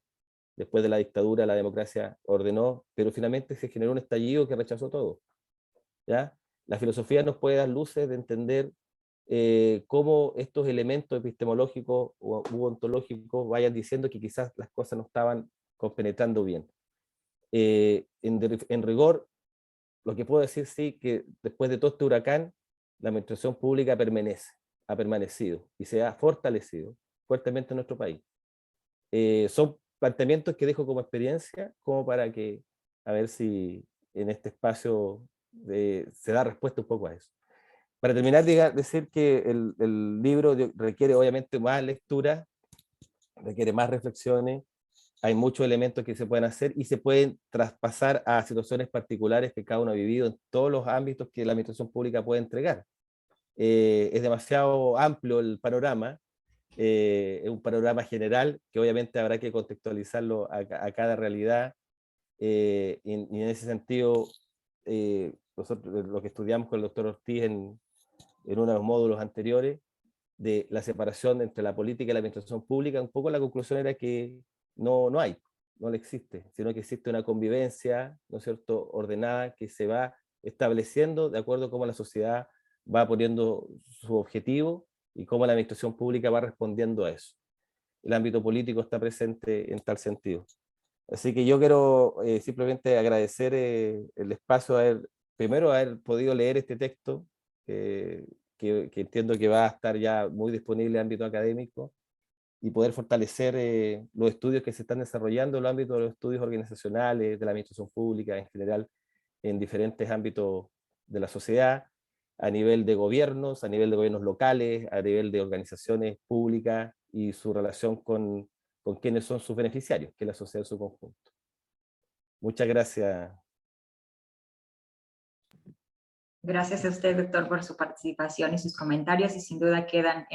Después de la dictadura, la democracia ordenó, pero finalmente se generó un estallido que rechazó todo, ¿ya? La filosofía nos puede dar luces de entender cómo estos elementos epistemológicos u ontológicos vayan diciendo que quizás las cosas no estaban compenetrando bien. En rigor, lo que puedo decir sí, que después de todo este huracán, la administración pública ha permanecido y se ha fortalecido fuertemente en nuestro país. Son planteamientos que dejo como experiencia, como para que, a ver si en este espacio se da respuesta un poco a eso. Para terminar, decir que el libro requiere obviamente más lectura, requiere más reflexiones, hay muchos elementos que se pueden hacer y se pueden traspasar a situaciones particulares que cada uno ha vivido en todos los ámbitos que la administración pública puede entregar. Es demasiado amplio el panorama, es un panorama general que obviamente habrá que contextualizarlo a cada realidad, y en ese sentido nosotros lo que estudiamos con el doctor Ortiz en uno de los módulos anteriores de la separación entre la política y la administración pública, un poco la conclusión era que no le existe, sino que existe una convivencia, ¿no es cierto?, ordenada, que se va estableciendo de acuerdo a cómo la sociedad va poniendo su objetivo y cómo la administración pública va respondiendo a eso. El ámbito político está presente en tal sentido. Así que yo quiero simplemente agradecer el espacio, primero haber podido leer este texto, que entiendo que va a estar ya muy disponible en el ámbito académico, y poder fortalecer los estudios que se están desarrollando en el ámbito de los estudios organizacionales, de la administración pública en general, en diferentes ámbitos de la sociedad, a nivel de gobiernos, a nivel de gobiernos locales, a nivel de organizaciones públicas y su relación con quienes son sus beneficiarios, que es la sociedad en su conjunto. Muchas gracias. Gracias a usted, doctor, por su participación y sus comentarios, y sin duda quedan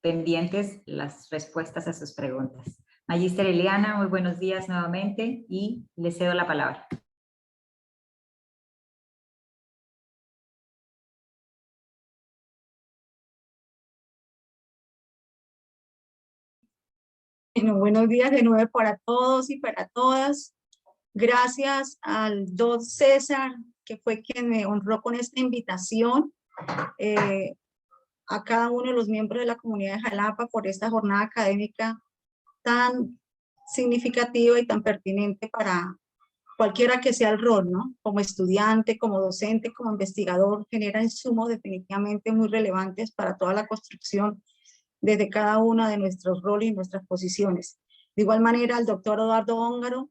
pendientes las respuestas a sus preguntas. Magíster Eliana, muy buenos días nuevamente y le cedo la palabra. Bueno, buenos días de nuevo para todos y para todas. Gracias al Don César, que fue quien me honró con esta invitación, a cada uno de los miembros de la comunidad de Jalapa por esta jornada académica tan significativa y tan pertinente para cualquiera que sea el rol, ¿no? Como estudiante, como docente, como investigador, genera insumos definitivamente muy relevantes para toda la construcción desde cada uno de nuestros roles y nuestras posiciones. De igual manera, al doctor Eduardo Óngaro,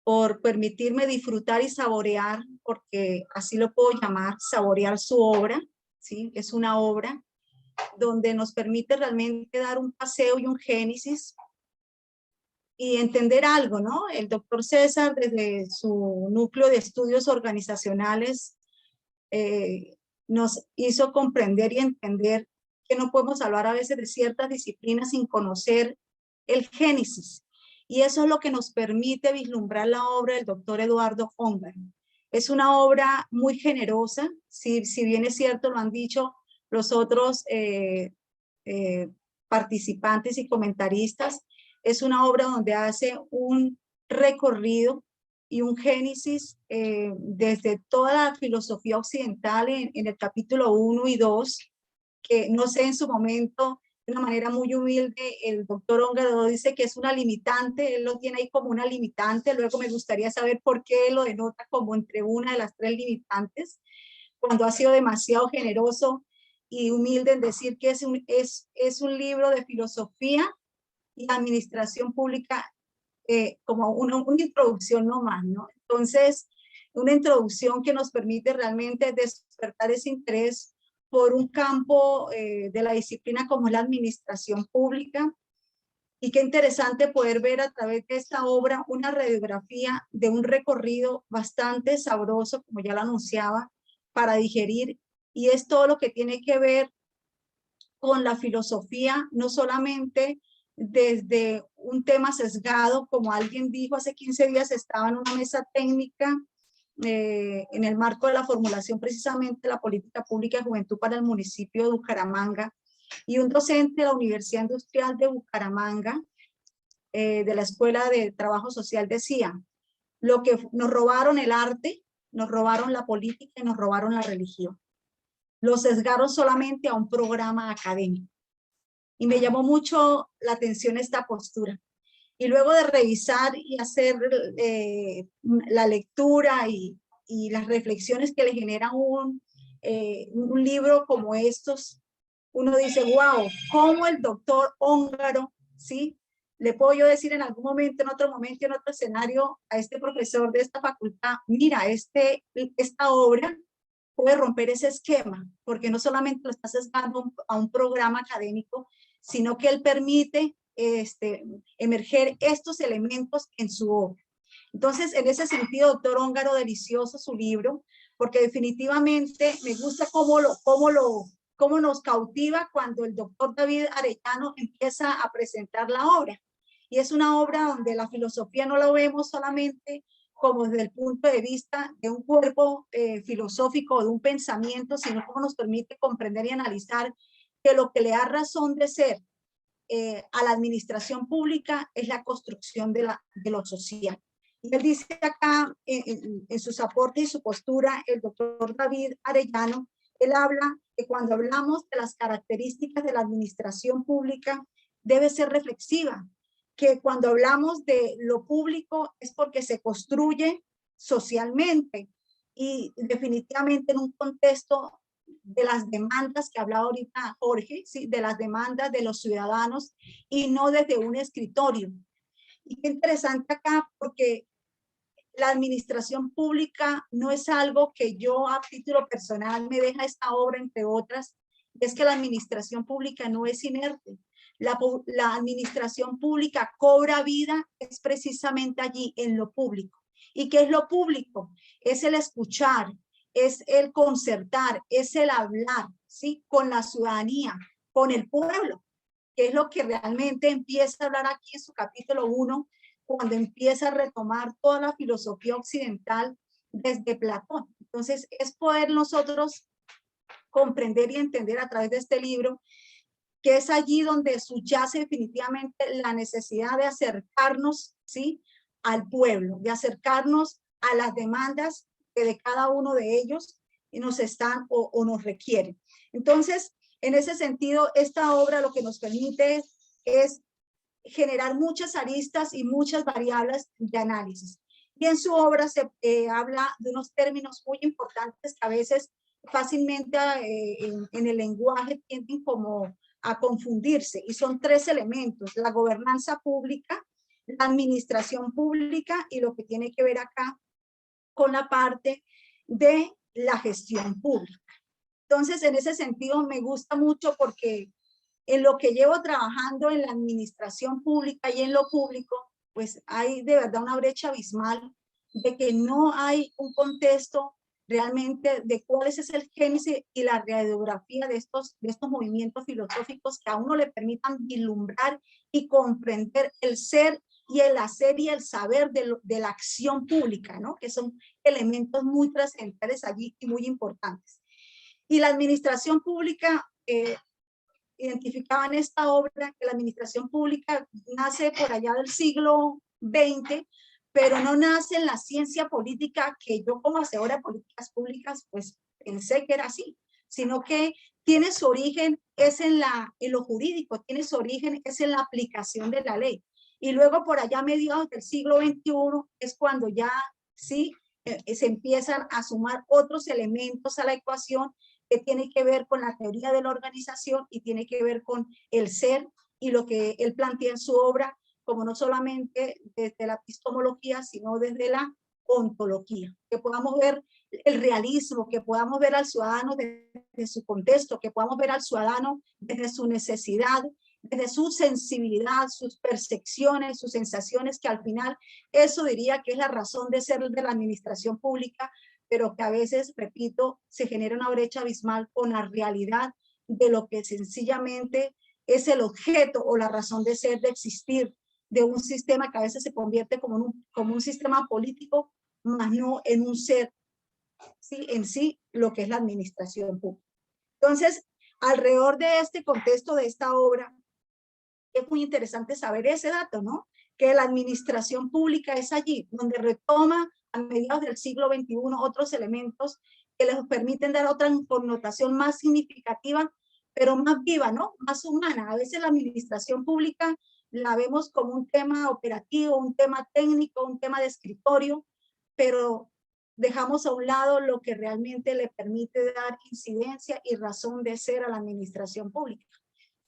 por permitirme disfrutar y saborear, porque así lo puedo llamar, saborear su obra, ¿sí? Es una obra donde nos permite realmente dar un paseo y un génesis y entender algo, ¿no? El doctor César, desde su núcleo de estudios organizacionales, nos hizo comprender y entender que no podemos hablar a veces de ciertas disciplinas sin conocer el génesis. Y eso es lo que nos permite vislumbrar la obra del doctor Eduardo Óngaro. Es una obra muy generosa, si bien es cierto, lo han dicho los otros participantes y comentaristas, es una obra donde hace un recorrido y un génesis desde toda la filosofía occidental en el capítulo 1 y 2, que no sé, en su momento, de una manera muy humilde, el doctor Óngaro dice que es una limitante, él lo tiene ahí como una limitante, luego me gustaría saber por qué él lo denota como entre una de las 3 limitantes, cuando ha sido demasiado generoso y humilde en decir que es un libro de filosofía y administración pública, como una introducción nomás, ¿no? Entonces, una introducción que nos permite realmente despertar ese interés por un campo de la disciplina como es la administración pública. Y qué interesante poder ver a través de esta obra una radiografía de un recorrido bastante sabroso, como ya lo anunciaba, para digerir. Y es todo lo que tiene que ver con la filosofía, no solamente desde un tema sesgado, como alguien dijo hace 15 días, estaba en una mesa técnica en el marco de la formulación precisamente de la política pública de juventud para el municipio de Bucaramanga, y un docente de la Universidad Industrial de Bucaramanga, de la Escuela de Trabajo Social, decía, lo que nos robaron el arte, nos robaron la política y nos robaron la religión. Lo sesgaron solamente a un programa académico. Y me llamó mucho la atención esta postura. Y luego de revisar y hacer la lectura y las reflexiones que le generan un libro como estos, uno dice, wow, cómo el doctor Óngaro, ¿sí? Le puedo yo decir en algún momento, en otro momento, en otro escenario, a este profesor de esta facultad, mira, esta obra puede romper ese esquema, porque no solamente lo está sesgando a un programa académico, sino que él permite emerger estos elementos en su obra. Entonces, en ese sentido, doctor Óngaro, delicioso su libro, porque definitivamente me gusta cómo nos cautiva cuando el doctor David Arellano empieza a presentar la obra. Y es una obra donde la filosofía no la vemos solamente como desde el punto de vista de un cuerpo filosófico, de un pensamiento, sino cómo nos permite comprender y analizar que lo que le da razón de ser a la administración pública es la construcción de lo social. Y él dice acá, en sus aportes y su postura, el doctor David Arellano, él habla que cuando hablamos de las características de la administración pública, debe ser reflexiva, que cuando hablamos de lo público es porque se construye socialmente y definitivamente en un contexto de las demandas que hablaba ahorita Jorge, ¿sí? De las demandas de los ciudadanos y no desde un escritorio. Y qué interesante acá porque la administración pública no es algo que yo a título personal me deja esta obra entre otras, es que la administración pública no es inerte. La administración pública cobra vida es precisamente allí, en lo público. ¿Y qué es lo público? Es el escuchar, es el concertar, es el hablar, ¿sí? Con la ciudadanía, con el pueblo, que es lo que realmente empieza a hablar aquí en su capítulo 1, cuando empieza a retomar toda la filosofía occidental desde Platón. Entonces, es poder nosotros comprender y entender a través de este libro que es allí donde subyace definitivamente la necesidad de acercarnos, ¿sí?, al pueblo, de acercarnos a las demandas que de cada uno de ellos nos están o nos requieren. Entonces, en ese sentido, esta obra lo que nos permite es generar muchas aristas y muchas variables de análisis. Y en su obra se habla de unos términos muy importantes que a veces fácilmente en el lenguaje tienden como a confundirse, y son 3 elementos: la gobernanza pública, la administración pública y lo que tiene que ver acá con la parte de la gestión pública. Entonces, en ese sentido me gusta mucho porque en lo que llevo trabajando en la administración pública y en lo público, pues hay de verdad una brecha abismal de que no hay un contexto realmente de cuál es el génesis y la radiografía de estos movimientos filosóficos que a uno le permitan vislumbrar y comprender el ser y el hacer y el saber de la acción pública, ¿no? Que son elementos muy trascendentales allí y muy importantes. Y la administración pública, identificaba en esta obra que la administración pública nace por allá del siglo XX, pero no nace en la ciencia política que yo como hacedora de políticas públicas pues pensé que era así, sino que tiene su origen es en lo jurídico, tiene su origen es en la aplicación de la ley. Y luego por allá a mediados del siglo XXI es cuando ya sí se empiezan a sumar otros elementos a la ecuación que tiene que ver con la teoría de la organización y tiene que ver con el ser y lo que él plantea en su obra, como no solamente desde la epistemología, sino desde la ontología, que podamos ver el realismo, que podamos ver al ciudadano desde su contexto, que podamos ver al ciudadano desde su necesidad, desde su sensibilidad, sus percepciones, sus sensaciones, que al final eso diría que es la razón de ser de la administración pública, pero que a veces, repito, se genera una brecha abismal con la realidad de lo que sencillamente es el objeto o la razón de ser, de existir, de un sistema que a veces se convierte como un sistema político, más no en un ser, ¿sí? En sí, lo que es la administración pública. Entonces, alrededor de este contexto de esta obra, es muy interesante saber ese dato, ¿no? Que la administración pública es allí, donde retoma a mediados del siglo XXI otros elementos que les permiten dar otra connotación más significativa, pero más viva, ¿no? Más humana. A veces la administración pública la vemos como un tema operativo, un tema técnico, un tema de escritorio, pero dejamos a un lado lo que realmente le permite dar incidencia y razón de ser a la administración pública,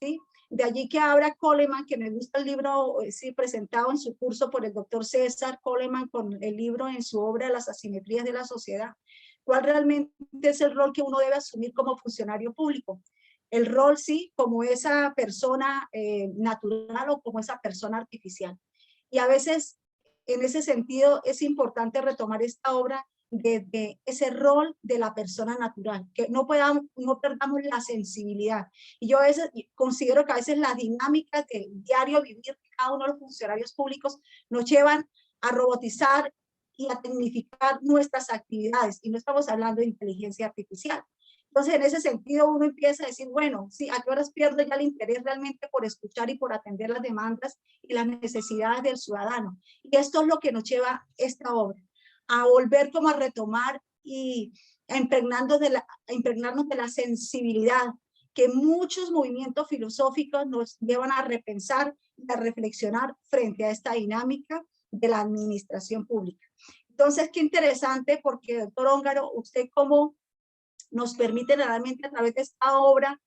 ¿sí? De allí que Abraham Coleman, que me gusta el libro, sí, presentado en su curso por el doctor César Coleman, con el libro en su obra Las asimetrías de la sociedad, cuál realmente es el rol que uno debe asumir como funcionario público. El rol, sí, como esa persona natural o como esa persona artificial. Y a veces, en ese sentido, es importante retomar esta obra desde ese rol de la persona natural, que no perdamos la sensibilidad. Y yo a veces considero que a veces las dinámicas del diario vivir de cada uno de los funcionarios públicos nos llevan a robotizar y a tecnificar nuestras actividades, y no estamos hablando de inteligencia artificial. Entonces, en ese sentido, uno empieza a decir, bueno, sí, ¿a qué horas pierdo ya el interés realmente por escuchar y por atender las demandas y las necesidades del ciudadano? Y esto es lo que nos lleva esta obra, a volver como a retomar y a impregnarnos de la sensibilidad que muchos movimientos filosóficos nos llevan a repensar y a reflexionar frente a esta dinámica de la administración pública. Entonces, qué interesante, porque, doctor Ongaro, usted cómo nos permite realmente a través de esta obra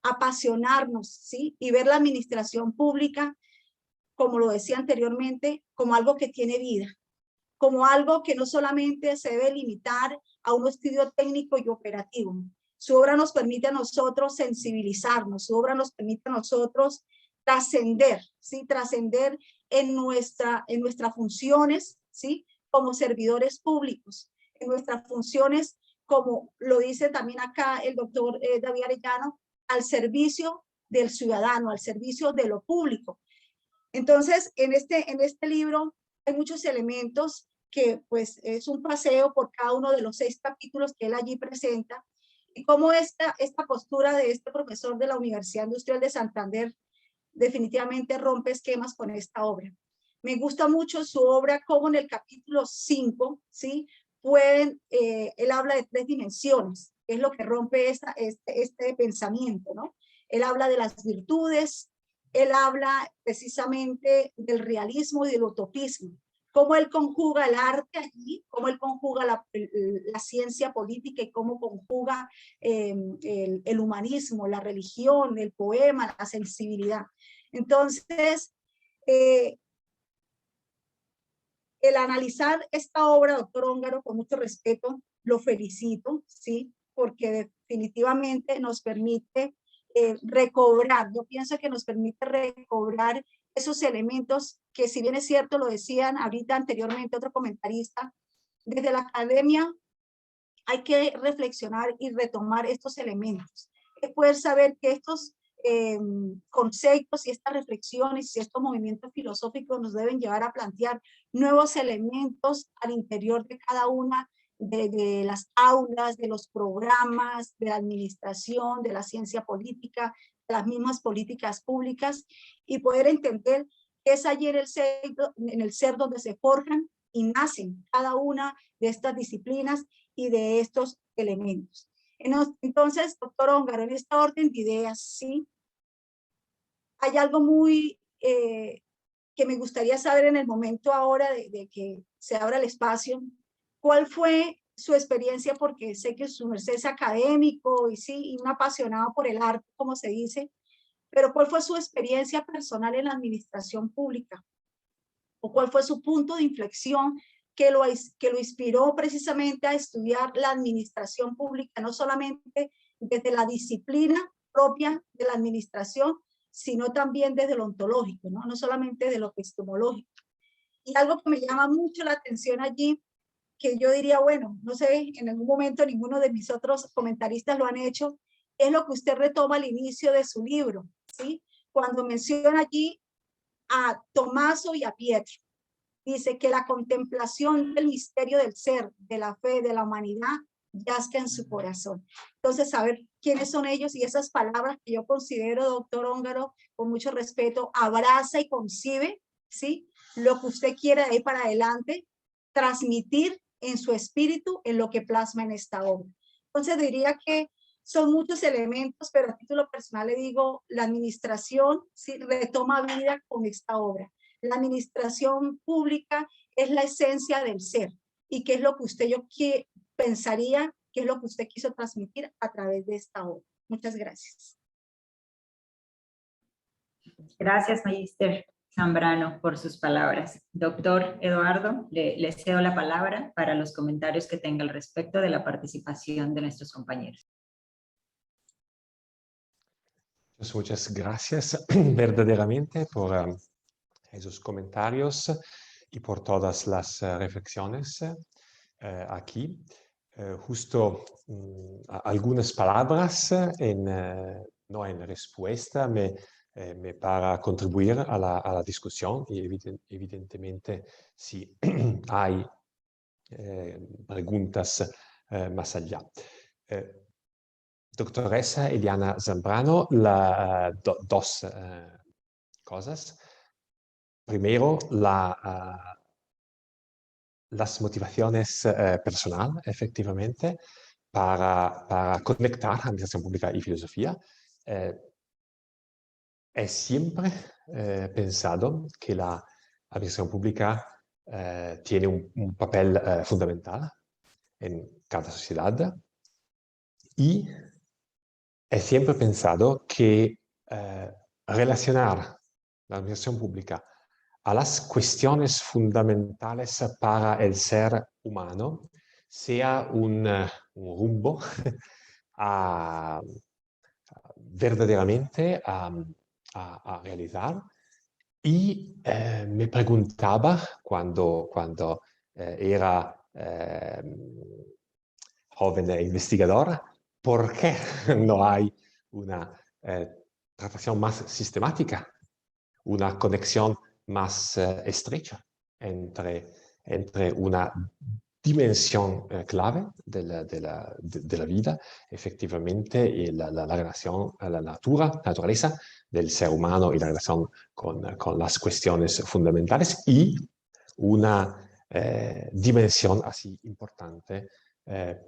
apasionarnos, ¿sí? Y ver la administración pública, como lo decía anteriormente, como algo que tiene vida, como algo que no solamente se debe limitar a un estudio técnico y operativo. Su obra nos permite a nosotros sensibilizarnos, su obra nos permite a nosotros trascender, ¿sí? Trascender en nuestras funciones, ¿sí? Como servidores públicos, en nuestras funciones, como lo dice también acá el doctor David Arellano, al servicio del ciudadano, al servicio de lo público. Entonces, en este libro hay muchos elementos que pues es un paseo por cada uno de los 6 capítulos que él allí presenta, y cómo esta postura de este profesor de la Universidad Industrial de Santander definitivamente rompe esquemas con esta obra. Me gusta mucho su obra, como en el capítulo 5, ¿sí? Él habla de 3 dimensiones, que es lo que rompe este pensamiento, ¿no? Él habla de las virtudes, él habla precisamente del realismo y del utopismo, cómo él conjuga el arte allí, cómo él conjuga la ciencia política y cómo conjuga el humanismo, la religión, el poema, la sensibilidad. Entonces, el analizar esta obra, doctor Óngaro, con mucho respeto, lo felicito, ¿sí? Porque definitivamente nos permite recobrar, yo pienso que nos permite recobrar esos elementos que, si bien es cierto, lo decían ahorita anteriormente otro comentarista, desde la academia hay que reflexionar y retomar estos elementos. Es poder saber que estos conceptos y estas reflexiones y estos movimientos filosóficos nos deben llevar a plantear nuevos elementos al interior de cada una de las aulas, de los programas, de la administración, de la ciencia política, de las mismas políticas públicas, y poder entender que es allí en el ser donde se forjan y nacen cada una de estas disciplinas y de estos elementos. Entonces, doctor Óngaro, en esta orden de ideas, ¿sí? Hay algo muy que me gustaría saber en el momento ahora de que se abra el espacio. ¿Cuál fue su experiencia? Porque sé que su merced es académico y sí, y un apasionado por el arte, como se dice, pero ¿cuál fue su experiencia personal en la administración pública? ¿O cuál fue su punto de inflexión que lo inspiró precisamente a estudiar la administración pública, no solamente desde la disciplina propia de la administración, sino también desde lo ontológico, ¿no? No solamente de lo epistemológico? Y algo que me llama mucho la atención allí, que yo diría, bueno, no sé, en algún momento ninguno de mis otros comentaristas lo han hecho, es lo que usted retoma al inicio de su libro, ¿sí? Cuando menciona allí a Tommaso y a Pietro. Dice que la contemplación del misterio del ser, de la fe, de la humanidad, yazca en su corazón. Entonces, saber quiénes son ellos y esas palabras que yo considero, doctor Óngaro, con mucho respeto, abraza y concibe, ¿sí? Lo que usted quiere de ahí para adelante, transmitir en su espíritu, en lo que plasma en esta obra. Entonces, diría que son muchos elementos, pero a título personal le digo, la administración, ¿sí?, retoma vida con esta obra. La administración pública es la esencia del ser. ¿Y qué es lo que yo pensaría, qué es lo que usted quiso transmitir a través de esta obra? Muchas gracias. Gracias, Magister Zambrano, por sus palabras. Doctor Eduardo, le cedo la palabra para los comentarios que tenga al respecto de la participación de nuestros compañeros. Muchas gracias verdaderamente por esos comentarios y por todas las reflexiones aquí. Justo algunas palabras, no en respuesta, para contribuir a la discusión, y evidentemente si hay preguntas más allá. Doctoressa Eliana Zambrano, dos cosas. Primero, las motivaciones personal, efectivamente, para conectar administración pública y filosofía. He siempre pensado que la administración pública tiene un papel fundamental en cada sociedad, y he siempre pensado que relacionar la administración pública a las cuestiones fundamentales para el ser humano sea un rumbo verdaderamente a realizar. Y me preguntaba cuando era joven investigador, ¿por qué no hay una tratación más sistemática, una conexión más estrecha entre una dimensión clave de la vida, efectivamente, y la relación a la naturaleza del ser humano y la relación con las cuestiones fundamentales, y una dimensión así importante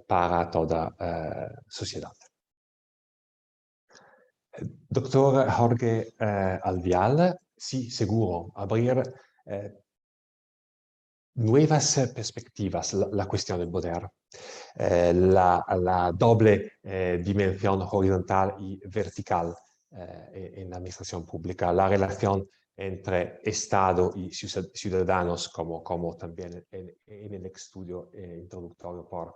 para toda sociedad. Doctor Jorge Alvial, sí, seguro, abrir nuevas perspectivas, la cuestión del poder, la doble dimensión horizontal y vertical en la administración pública, la relación entre Estado y ciudadanos, como también en el estudio introductorio por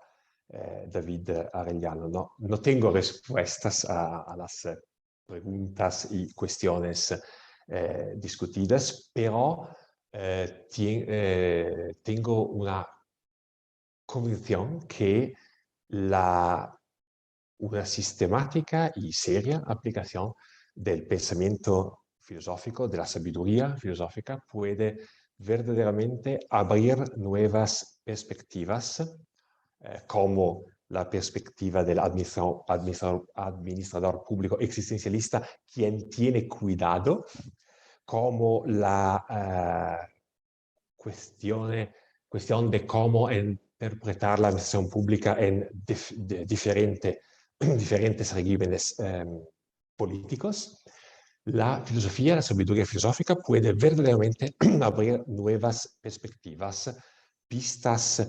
David Arellano. No tengo respuestas a las preguntas y cuestiones discutidas, pero tengo una convicción que una sistemática y seria aplicación del pensamiento filosófico, de la sabiduría filosófica, puede verdaderamente abrir nuevas perspectivas, como la perspectiva del administrador público existencialista, quien tiene cuidado, como la cuestión de cómo interpretar la administración pública en diferentes regímenes políticos. La filosofía, la sabiduría filosófica puede verdaderamente abrir nuevas perspectivas, pistas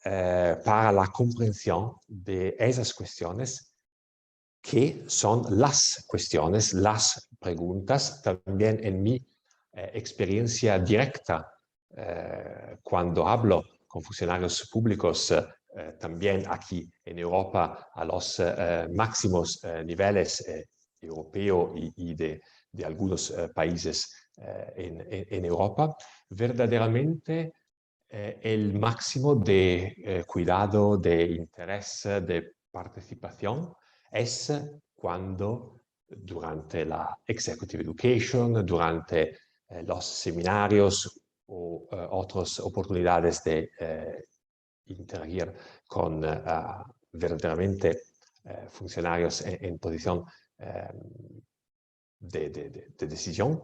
para la comprensión de esas cuestiones que son las cuestiones, las preguntas. También en mi experiencia directa, cuando hablo con funcionarios públicos, también aquí en Europa, a los máximos niveles europeo y de algunos países en Europa, verdaderamente el máximo de cuidado, de interés, de participación es cuando durante la Executive Education, durante los seminarios o otras oportunidades de interagir con verdaderamente funcionarios en posición de decisión,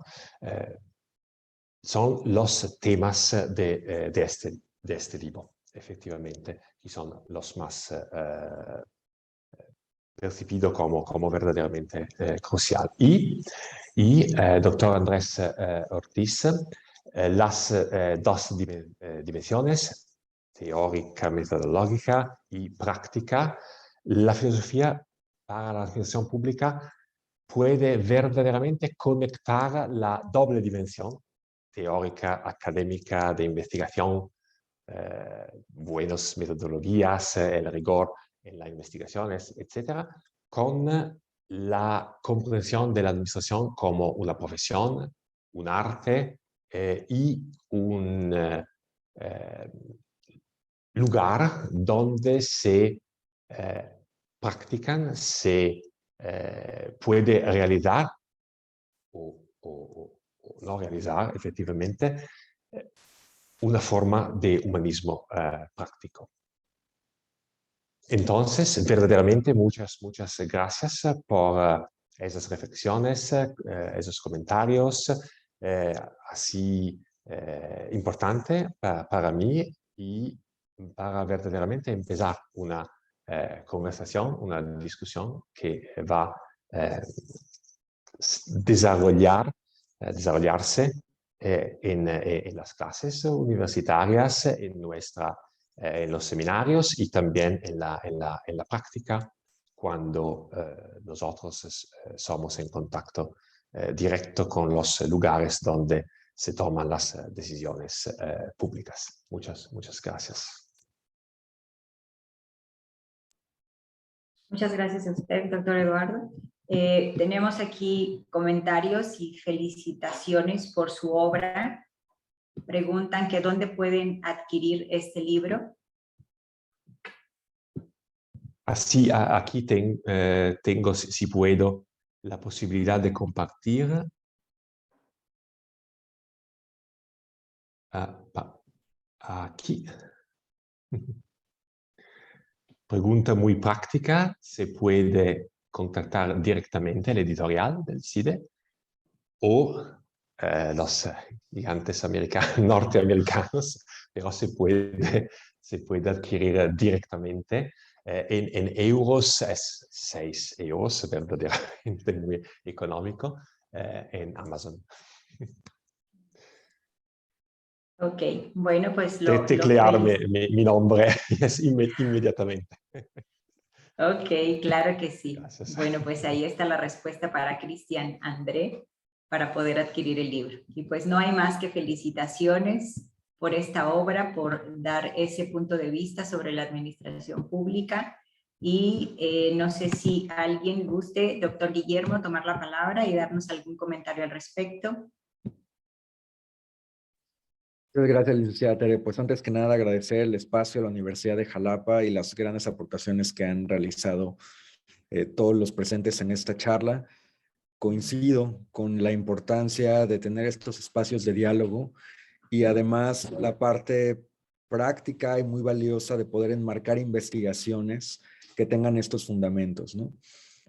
son los temas de este libro, efectivamente, que son los más percibidos como verdaderamente crucial. Y doctor Andrés Ortiz, las dos dimensiones, teórica, metodológica y práctica, la filosofía para la administración pública puede verdaderamente conectar la doble dimensión teórica, académica, de investigación, buenas metodologías, el rigor en las investigaciones, etc., con la comprensión de la administración como una profesión, un arte y un lugar donde se practican, se puede realizar o no realizar efectivamente una forma de humanismo práctico. Entonces, verdaderamente muchas gracias por esas reflexiones, esos comentarios, así importante para mí y para verdaderamente empezar una conversación, una discusión que va a desarrollarse en las clases universitarias, en los seminarios y también en la práctica, cuando nosotros somos en contacto directo con los lugares donde se toman las decisiones públicas. Muchas gracias. Muchas gracias a usted, doctor Eduardo. Tenemos aquí comentarios y felicitaciones por su obra. Preguntan que dónde pueden adquirir este libro. Así, aquí tengo, si puedo, la posibilidad de compartir. Aquí. Pregunta muy práctica, ¿se puede contactar directamente el editorial del CIDE o los gigantes norteamericanos? Pero se puede adquirir directamente. En euros es 6 euros, verdaderamente muy económico, en Amazon. Ok, bueno, pues Teclear mi nombre inmediatamente. Ok, claro que sí. Gracias. Bueno, pues ahí está la respuesta para Cristian André para poder adquirir el libro. Y pues no hay más que felicitaciones por esta obra, por dar ese punto de vista sobre la administración pública. Y no sé si alguien guste, doctor Guillermo, tomar la palabra y darnos algún comentario al respecto. Muchas gracias, licenciada Tere. Pues antes que nada agradecer el espacio a la Universidad de Jalapa y las grandes aportaciones que han realizado todos los presentes en esta charla. Coincido con la importancia de tener estos espacios de diálogo y además la parte práctica y muy valiosa de poder enmarcar investigaciones que tengan estos fundamentos, ¿no?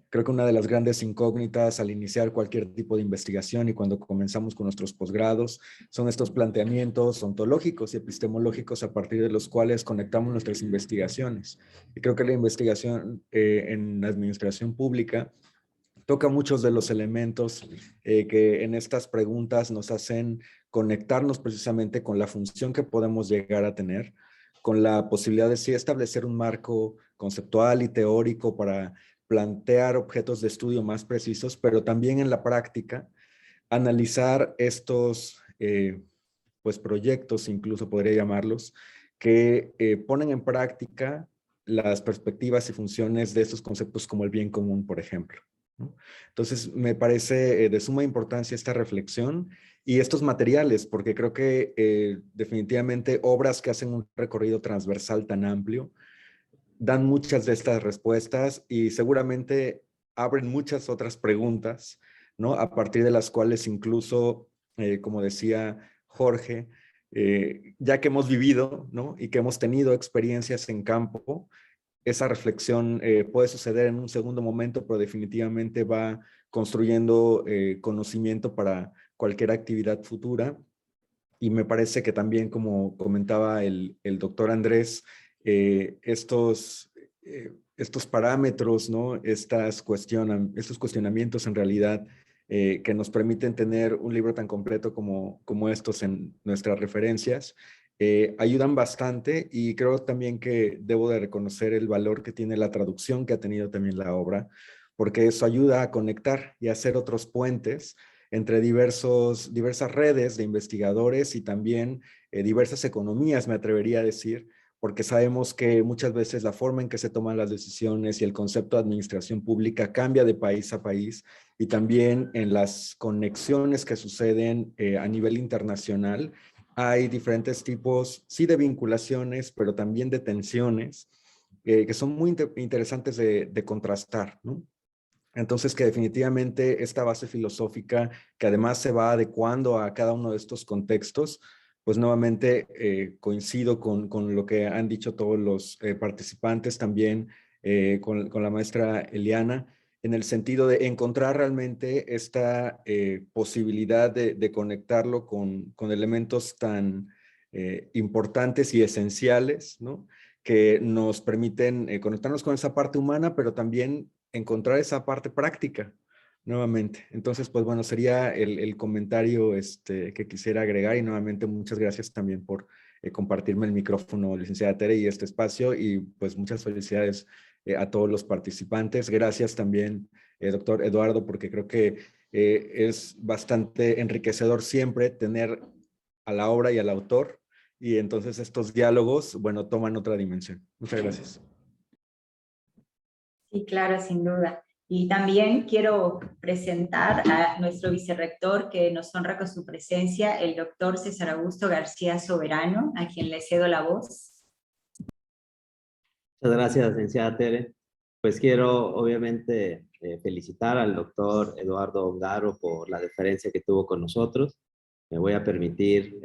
Creo que una de las grandes incógnitas al iniciar cualquier tipo de investigación y cuando comenzamos con nuestros posgrados son estos planteamientos ontológicos y epistemológicos a partir de los cuales conectamos nuestras investigaciones. Y creo que la investigación en la administración pública toca muchos de los elementos que en estas preguntas nos hacen conectarnos precisamente con la función que podemos llegar a tener, con la posibilidad de sí establecer un marco conceptual y teórico para plantear objetos de estudio más precisos, pero también en la práctica analizar estos pues proyectos, incluso podría llamarlos, que ponen en práctica las perspectivas y funciones de estos conceptos como el bien común, por ejemplo, ¿no? Entonces, me parece de suma importancia esta reflexión y estos materiales, porque creo que definitivamente obras que hacen un recorrido transversal tan amplio dan muchas de estas respuestas y seguramente abren muchas otras preguntas, ¿no? A partir de las cuales incluso, como decía Jorge, ya que hemos vivido, ¿no? Y que hemos tenido experiencias en campo, esa reflexión puede suceder en un segundo momento, pero definitivamente va construyendo conocimiento para cualquier actividad futura. Y me parece que también, como comentaba el doctor Andrés, estos parámetros, ¿no? Estos cuestionamientos en realidad que nos permiten tener un libro tan completo como estos en nuestras referencias, ayudan bastante y creo también que debo de reconocer el valor que tiene la traducción que ha tenido también la obra, porque eso ayuda a conectar y a hacer otros puentes entre diversas redes de investigadores y también diversas economías, me atrevería a decir, porque sabemos que muchas veces la forma en que se toman las decisiones y el concepto de administración pública cambia de país a país y también en las conexiones que suceden a nivel internacional hay diferentes tipos, sí, de vinculaciones, pero también de tensiones que son muy interesantes de contrastar, ¿no? Entonces, que definitivamente esta base filosófica, que además se va adecuando a cada uno de estos contextos, pues nuevamente coincido con lo que han dicho todos los participantes, también con la maestra Eliana, en el sentido de encontrar realmente esta posibilidad de conectarlo con elementos tan importantes y esenciales, ¿no? Que nos permiten conectarnos con esa parte humana, pero también encontrar esa parte práctica nuevamente. Entonces, pues bueno, sería el comentario que quisiera agregar y nuevamente muchas gracias también por compartirme el micrófono, licenciada Tere, y este espacio y pues muchas felicidades a todos los participantes. Gracias también, doctor Eduardo, porque creo que es bastante enriquecedor siempre tener a la obra y al autor y entonces estos diálogos, bueno, toman otra dimensión. Muchas gracias. Sí, claro, sin duda. Y también quiero presentar a nuestro vicerrector que nos honra con su presencia, el doctor César Augusto García Soberano, a quien le cedo la voz. Muchas gracias, licenciada Tere. Pues quiero obviamente felicitar al doctor Eduardo Ongaro por la deferencia que tuvo con nosotros. Me voy a permitir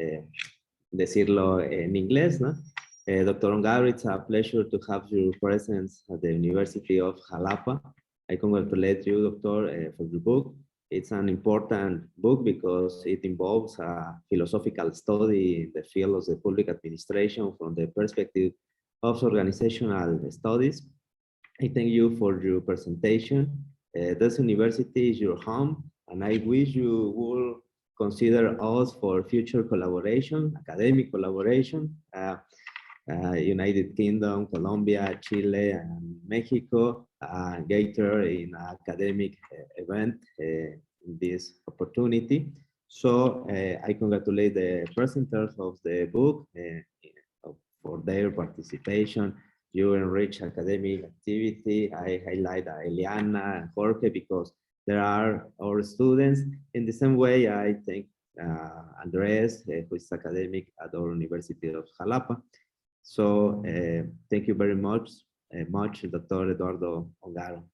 decirlo en inglés, ¿no? Dr. Ongaro, it's a pleasure to have your presence at the University of Jalapa. I congratulate you, Doctor, for your book. It's an important book because it involves a philosophical study in the field of the public administration from the perspective of organizational studies. I thank you for your presentation. This university is your home, and I wish you will consider us for future collaboration, academic collaboration. United Kingdom, Colombia, Chile, and Mexico, Gator in academic event in this opportunity. So I congratulate the presenters of the book for their participation. You enrich academic activity. I highlight Eliana and Jorge because there are our students. In the same way, I thank Andres, who is academic at our University of Jalapa. So thank you very much, Dr. Eduardo Ongaro.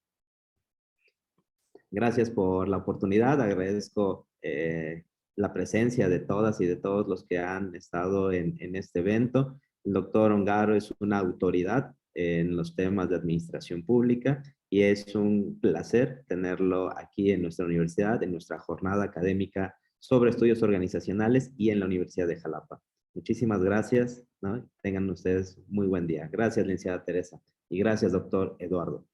Gracias por la oportunidad. Agradezco la presencia de todas y de todos los que han estado en este evento. El doctor Ongaro es una autoridad en los temas de administración pública y es un placer tenerlo aquí en nuestra universidad, en nuestra jornada académica sobre estudios organizacionales y en la Universidad de Jalapa. Muchísimas gracias, ¿no? Tengan ustedes muy buen día. Gracias, licenciada Teresa. Y gracias, doctor Eduardo.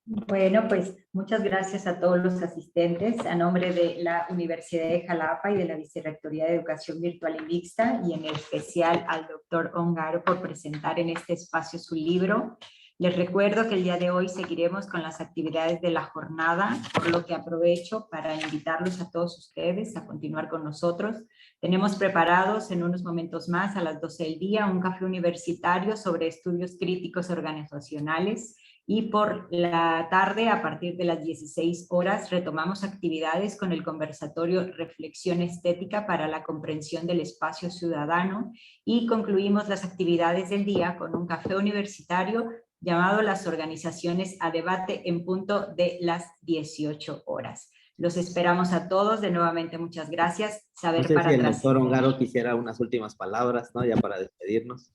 Bueno, pues muchas gracias a todos los asistentes a nombre de la Universidad de Jalapa y de la Vicerrectoría de Educación Virtual y Mixta, y en especial al doctor Ongaro por presentar en este espacio su libro. Les recuerdo que el día de hoy seguiremos con las actividades de la jornada, por lo que aprovecho para invitarlos a todos ustedes a continuar con nosotros. Tenemos preparados en unos momentos más, a las 12 del día, un café universitario sobre estudios críticos organizacionales. Y por la tarde, a partir de las 16 horas, retomamos actividades con el conversatorio Reflexión Estética para la comprensión del espacio ciudadano y concluimos las actividades del día con un café universitario llamado Las organizaciones a debate en punto de las 18 horas. Los esperamos a todos. De nuevamente, muchas gracias. No sé si el doctor Ongaro quisiera unas últimas palabras, ¿no? Ya para despedirnos.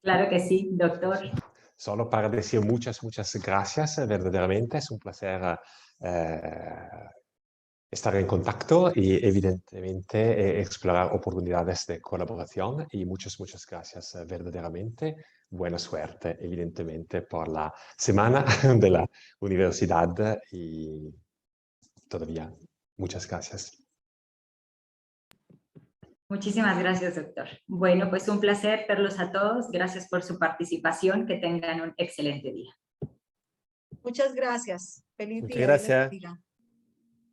Claro que sí, doctor. Solo para decir muchas gracias, verdaderamente es un placer estar en contacto y evidentemente explorar oportunidades de colaboración y muchas gracias verdaderamente. Buena suerte evidentemente por la semana de la universidad y todavía muchas gracias. Muchísimas gracias, doctor. Bueno, pues un placer verlos a todos. Gracias por su participación. Que tengan un excelente día. Muchas gracias. Feliz Muchas día. gracias.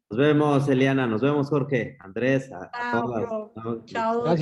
Nos vemos, Eliana. Nos vemos, Jorge, Andrés, a Chao, todas, bro. ¿no? Chao. Gracias.